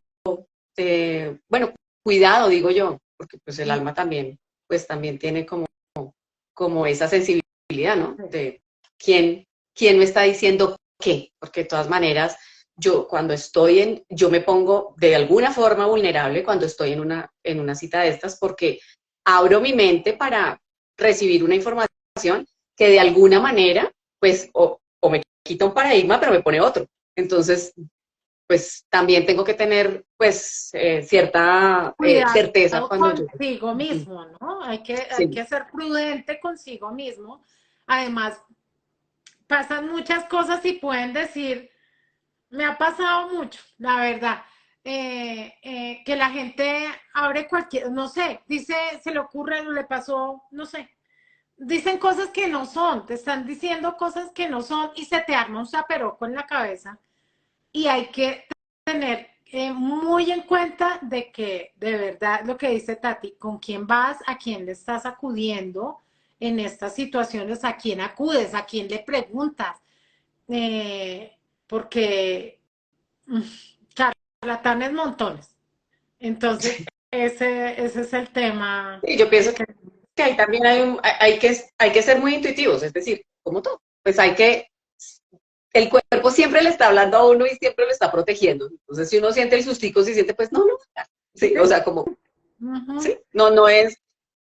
bueno, cuidado, digo yo, porque pues el alma también, pues también tiene como esa sensibilidad, ¿no? De quién me está diciendo qué, porque de todas maneras, yo cuando yo me pongo de alguna forma vulnerable cuando estoy en una cita de estas, porque abro mi mente para recibir una información que de alguna manera, pues, o me quita un paradigma, pero me pone otro. Entonces, pues también tengo que tener, pues, cierta Cuidado certeza cuando yo... consigo mismo, ¿no? Hay Sí, que ser prudente consigo mismo. Además, pasan muchas cosas y pueden decir, me ha pasado mucho, la verdad, que la gente abre cualquier, no sé, dice, se le ocurre, le pasó, no sé, dicen cosas que no son, te están diciendo cosas que no son y se te arma un zaperoco en la cabeza y hay que tener muy en cuenta de que de verdad lo que dice Tati, con quién vas, a quién le estás acudiendo en estas situaciones, a quién acudes, a quién le preguntas, porque charlatanes montones. Entonces, ese es el tema. y yo pienso que ahí también hay que ser muy intuitivos, es decir, como todo, pues el cuerpo siempre le está hablando a uno y siempre lo está protegiendo. Entonces, si uno siente el sustico, si siente, pues no, no, sí, o sea, como, Uh-huh. sí, no es,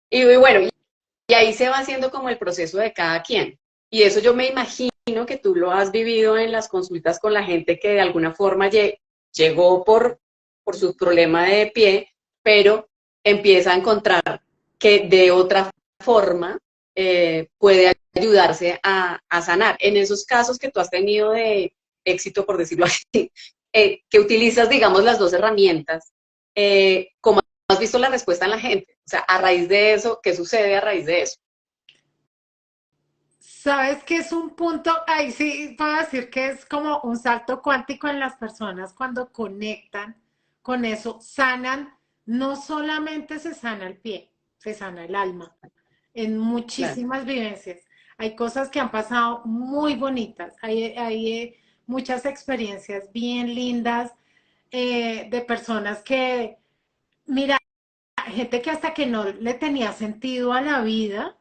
y bueno, y ahí se va haciendo como el proceso de cada quien. Y eso yo me imagino que tú lo has vivido en las consultas con la gente que de alguna forma llegó por su problema de pie, pero empieza a encontrar que de otra forma puede ayudarse a sanar. En esos casos que tú has tenido de éxito, por decirlo así, que utilizas, digamos, las dos herramientas, ¿cómo has visto la respuesta en la gente? O sea, a raíz de eso, ¿qué sucede a raíz de eso? Sabes que es un punto, ahí sí puedo decir que es como un salto cuántico en las personas cuando conectan con eso, sanan, no solamente se sana el pie, se sana el alma, en Claro. muchísimas vivencias. Hay cosas que han pasado muy bonitas, hay muchas experiencias bien lindas de personas que, mira, gente que hasta que no le tenía sentido a la vida,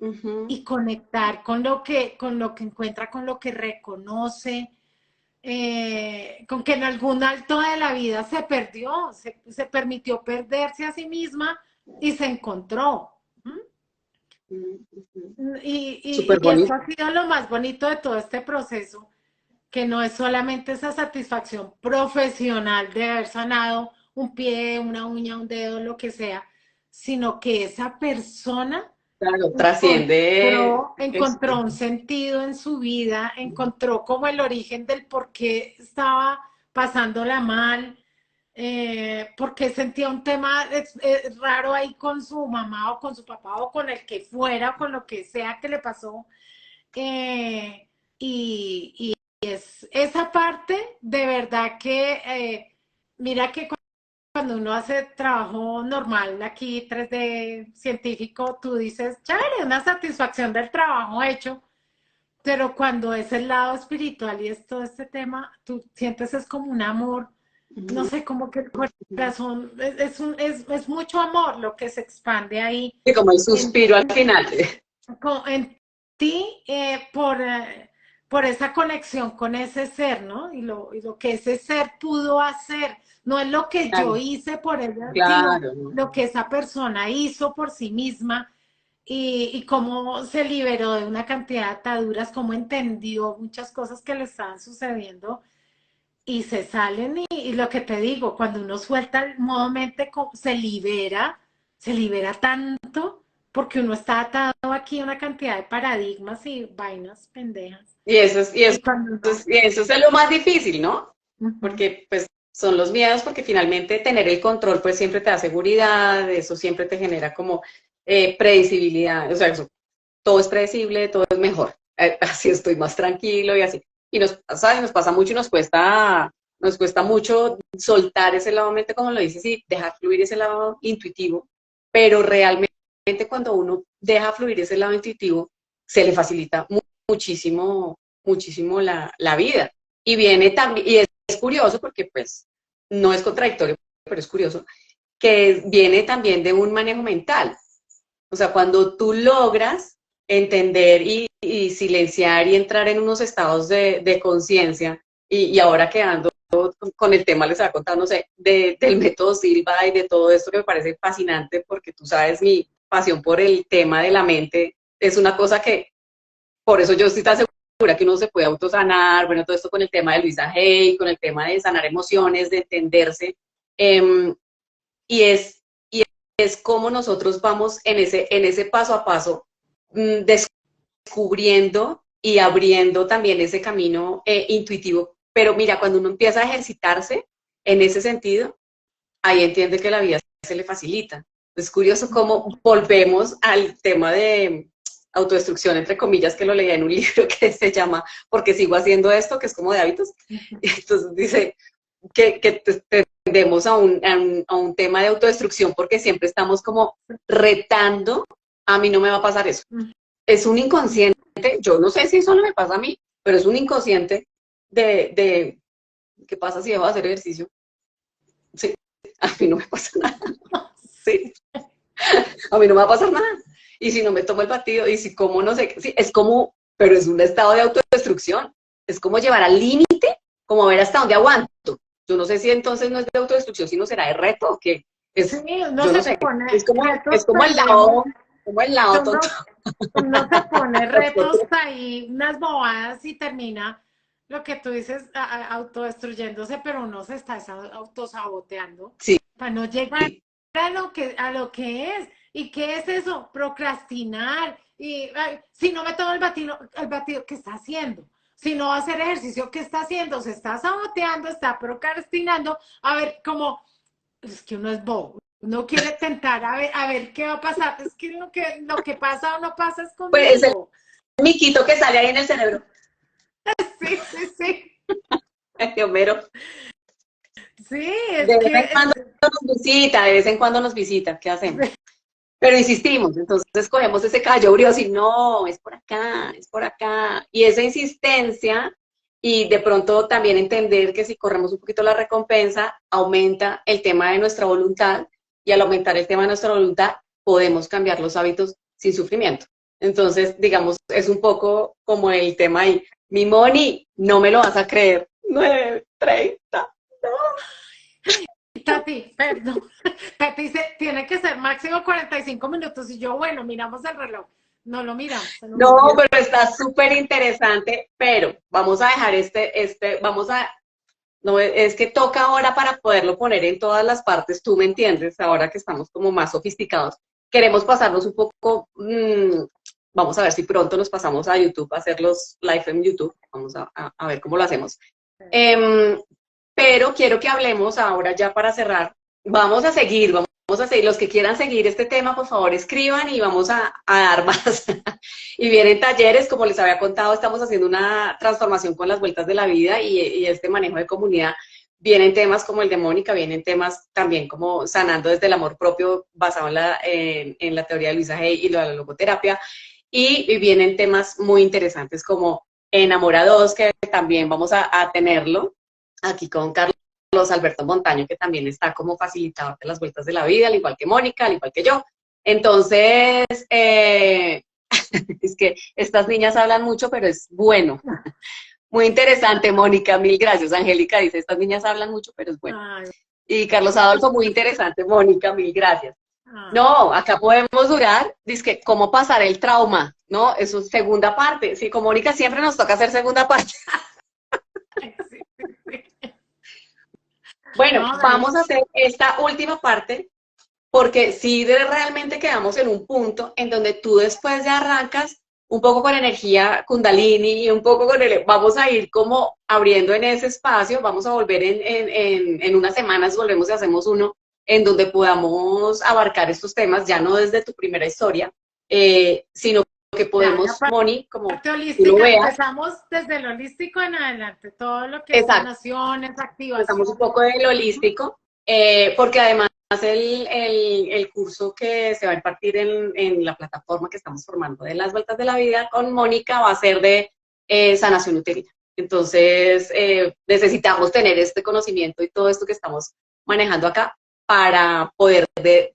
Ujú. y conectar con lo que encuentra, con lo que reconoce, con que en algún alto de la vida se perdió, se permitió perderse a sí misma y se encontró. ¿Mm? Ujú. Y Súper eso bonito. ha sido lo más bonito de todo este proceso, que no es solamente esa satisfacción profesional de haber sanado un pie, una uña, un dedo, lo que sea, sino que esa persona Claro, trasciende eso. encontró un sentido en su vida, encontró como el origen del por qué estaba pasándola mal, por qué sentía un tema raro ahí con su mamá o con su papá o con el que fuera o con lo que sea que le pasó. Eh, y es esa parte de verdad que, mira que cuando uno hace trabajo normal aquí, 3D científico, tú dices, chévere, una satisfacción del trabajo hecho, pero cuando es el lado espiritual y es todo este tema, tú sientes es como un amor, no Ujú. sé, como que el corazón, es mucho amor lo que se expande ahí Sí, como el en, suspiro al final. en ti por esa conexión con ese ser, ¿no? Y lo que ese ser pudo hacer. No es lo que yo Claro, hice por ella, sino claro, ¿no? lo que esa persona hizo por sí misma y cómo se liberó de una cantidad de ataduras, cómo entendió muchas cosas que le estaban sucediendo y se salen y lo que te digo, cuando uno suelta el modo mente, se libera tanto porque uno está atado aquí a una cantidad de paradigmas y vainas pendejas. Y eso es, y eso Y cuando uno... es, y eso es lo más difícil, ¿no? Ujú. Porque pues son los miedos, porque finalmente tener el control pues siempre te da seguridad, eso siempre te genera como predecibilidad, o sea, todo es predecible, todo es mejor, así estoy más tranquilo y así. Y nos pasa mucho y nos cuesta mucho soltar ese lado mente, como lo dices, y dejar fluir ese lado intuitivo, pero realmente cuando uno deja fluir ese lado intuitivo, se le facilita muchísimo, muchísimo la vida. Y viene también, y es curioso porque pues no es contradictorio, pero es curioso, que viene también de un manejo mental. O sea, cuando tú logras entender y silenciar y entrar en unos estados de conciencia, y ahora quedando con el tema, les había contado, no sé, del método Silva y de todo esto que me parece fascinante, porque tú sabes, mi pasión por el tema de la mente es una cosa que, por eso yo estoy tan segura que uno se puede autosanar, bueno, todo esto con el tema de Luisa Hay, con el tema de sanar emociones, de entenderse, y es como nosotros vamos en ese paso a paso descubriendo y abriendo también ese camino intuitivo. Pero mira, cuando uno empieza a ejercitarse en ese sentido, ahí entiende que la vida se le facilita. Es curioso cómo volvemos al tema de autodestrucción, entre comillas, que lo leía en un libro que se llama ¿Porque sigo haciendo esto?, que es como de hábitos. Entonces dice que tendemos a un tema de autodestrucción porque siempre estamos como retando, a mí no me va a pasar eso. Es un inconsciente, yo no sé si solo me pasa a mí, pero es un inconsciente de ¿qué pasa si dejo de hacer ejercicio? Sí, a mí no me pasa nada. Sí, a mí no me va a pasar nada. Y si no me tomo el batido, y si como no sé, sí, es como, pero es un estado de autodestrucción. Es como llevar al límite, como ver hasta dónde aguanto. Yo no sé si entonces no es de autodestrucción, sino será de reto, o qué. Es, Sí, yo no sé, es como el lado tonto. Uno se pone retos ahí, unas bobadas y termina lo que tú dices autodestruyéndose, pero uno se está autosaboteando Sí. para no llegar a lo que es. ¿Y qué es eso? Procrastinar. Y ay, si no me tomo el batido, ¿qué está haciendo? Si no va a hacer ejercicio, ¿qué está haciendo? Se está saboteando, está procrastinando. A ver, como, es que uno es bobo. Uno quiere tentar a ver qué va a pasar. Es que lo que pasa o no pasa es Pues es el conmigo. miquito que sale ahí en el cerebro. Sí, sí, sí. Homero. Sí, De es vez en que... cuando nos visita, de vez en cuando nos visita, ¿qué hacemos? Pero insistimos, entonces cogemos ese caballo brioso y no, es por acá, es por acá. Y esa insistencia y de pronto también entender que si corremos un poquito la recompensa, aumenta el tema de nuestra voluntad y al aumentar el tema de nuestra voluntad podemos cambiar los hábitos sin sufrimiento. Entonces, digamos, es un poco como el tema ahí, mi Moni, no me lo vas a creer, 9:30. No. Tati, perdón. Tati dice, tiene que ser máximo 45 minutos. Y yo, bueno, miramos el reloj. No lo miramos, se nos No, olvidó. pero está súper interesante, pero vamos a dejar vamos a, no, es que toca ahora para poderlo poner en todas las partes, tú me entiendes, ahora que estamos como más sofisticados. Queremos pasarnos un poco, vamos a ver si pronto nos pasamos a YouTube, a hacer los live en YouTube, vamos a ver cómo lo hacemos. Pero quiero que hablemos ahora ya para cerrar. Vamos a seguir, los que quieran seguir este tema, por favor escriban y vamos a dar más. Y vienen talleres, como les había contado, estamos haciendo una transformación con las vueltas de la vida y este manejo de comunidad. Vienen temas como el de Mónica, vienen temas también como sanando desde el amor propio, basado en la teoría de Luisa Hay y la logoterapia. Y vienen temas muy interesantes como Enamorados, que también vamos a tenerlo aquí con Carlos Alberto Montaño, que también está como facilitador de las vueltas de la vida, al igual que Mónica, al igual que yo. Entonces, es que estas niñas hablan mucho, pero es bueno. Muy interesante, Mónica, mil gracias. Angélica dice, estas niñas hablan mucho, pero es bueno. Ay, Y Carlos Adolfo, muy interesante, Mónica, mil gracias. ay. No, acá podemos durar, dice, ¿cómo pasar el trauma? ¿No? Eso es segunda parte. Sí, con Mónica siempre nos toca hacer segunda parte. Sí, sí, sí. Bueno, No, vamos a hacer esta última parte porque si realmente quedamos en un punto en donde tú después ya arrancas un poco con energía kundalini y un poco con el... Vamos a ir como abriendo en ese espacio, vamos a volver en unas semanas, volvemos y hacemos uno en donde podamos abarcar estos temas, ya no desde tu primera historia, sino que ya, podemos, Moni, como parte tú lo holística, veas, empezamos desde el holístico en adelante, todo lo que es exacto, sanaciones, empezamos un activación. poco del holístico, porque además el curso que se va a impartir en la plataforma que estamos formando de las vueltas de la vida con Mónica va a ser de sanación uterina. Entonces, necesitamos tener este conocimiento y todo esto que estamos manejando acá para poder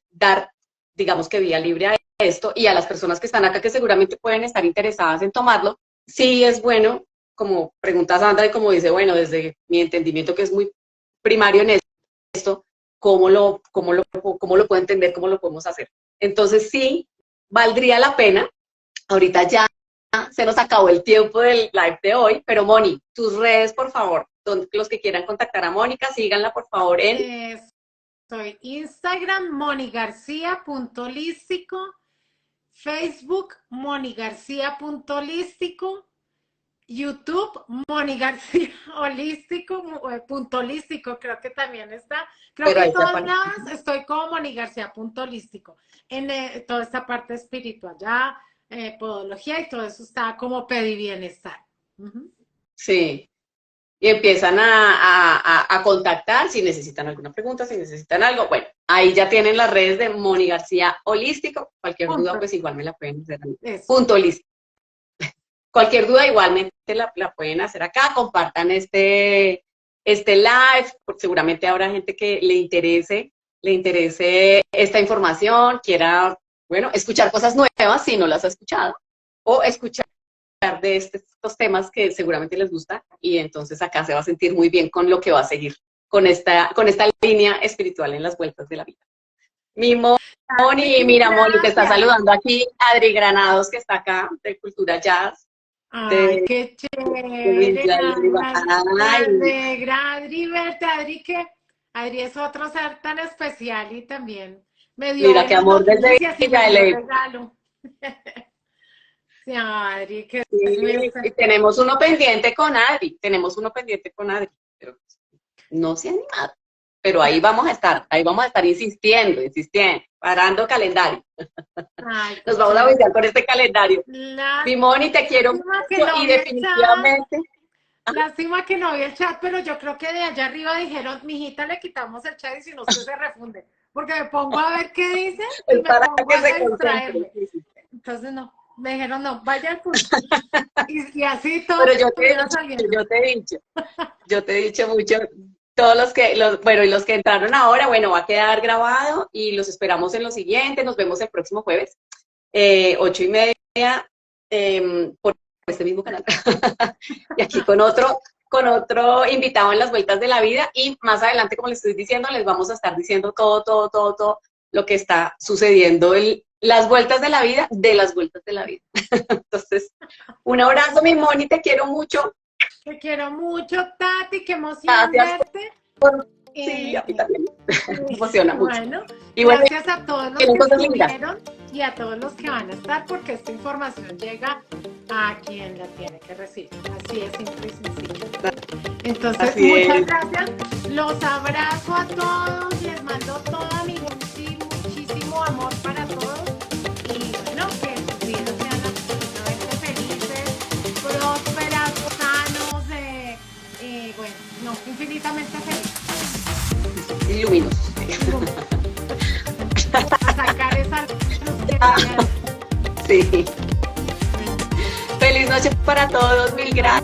dar, digamos que vía libre a esto y a las personas que están acá que seguramente pueden estar interesadas en tomarlo. Sí es bueno, como pregunta Sandra y como dice, bueno, desde mi entendimiento que es muy primario en esto, ¿cómo lo puedo entender, cómo lo podemos hacer? Entonces sí, valdría la pena. Ahorita ya se nos acabó el tiempo del live de hoy, pero Moni, tus redes, por favor, los que quieran contactar a Mónica, síganla, por favor, soy Instagram, monigarcia.holístico, Facebook, monigarcia.holístico, YouTube, Moni García holístico, punto holístico, creo que también está. Creo pero que en todos lados estoy como Moni García punto holístico. En toda esta parte espiritual, ya, podología y todo eso está como pedí bienestar. Sí. Y empiezan a contactar si necesitan alguna pregunta, si necesitan algo. Bueno, ahí ya tienen las redes de Moni García Holístico. Cualquier duda, pues igual me la pueden hacer. Punto holístico. Cualquier duda igualmente la pueden hacer acá, compartan este live, porque seguramente habrá gente que le interese esta información, quiera, bueno, escuchar cosas nuevas si no las ha escuchado, o escuchar de estos temas que seguramente les gusta, y entonces acá se va a sentir muy bien con lo que va a seguir, con esta línea espiritual en las vueltas de la vida. Mi Moni, mira Moni, te está saludando aquí Adri Granados, que está acá, de Cultura Jazz. Ay, qué chévere. Adri, verte, Adri es otro ser tan especial y también me dio mira, qué amor desde regalo. Sí, Adri, que sí, y tenemos uno pendiente con Adri, pero no se ha animado. Pero ahí vamos a estar insistiendo, parando calendario. Ay, nos vamos a visitar con este calendario. Mi Moni, te quiero mucho y definitivamente... Lástima que no vi el chat, pero yo creo que de allá arriba dijeron, mijita, le quitamos el chat y si no, usted se refunde. Porque me pongo a ver qué dicen y me pongo a distraerme. Entonces, no, me dijeron, no, vaya al curso. Y así todo. Pero yo te he dicho mucho, todos los que entraron ahora, bueno, va a quedar grabado y los esperamos en lo siguiente. Nos vemos el próximo jueves, 8:30, por este mismo canal. Y aquí con otro invitado en las vueltas de la vida. Y más adelante, como les estoy diciendo, les vamos a estar diciendo todo lo que está sucediendo en las vueltas de la vida, Entonces, un abrazo, mi Moni, te quiero mucho. Te quiero mucho, Tati, qué emoción verte. Sí, a mí también. Me emociona mucho. Bueno, y gracias a todos los que estuvieron y a todos los que van a estar, porque esta información llega a quien la tiene que recibir. Así es, simple y sencillo. Entonces, muchas gracias. Los abrazo a todos, les mando todo mi muchísimo amor para todos. Y bueno, que sus vidas sean absolutamente felices, prósperas, sanos, bueno, no, infinitamente felices. Y luminosos. A sacar esa luz que sí. Feliz noche para todos, mil gracias.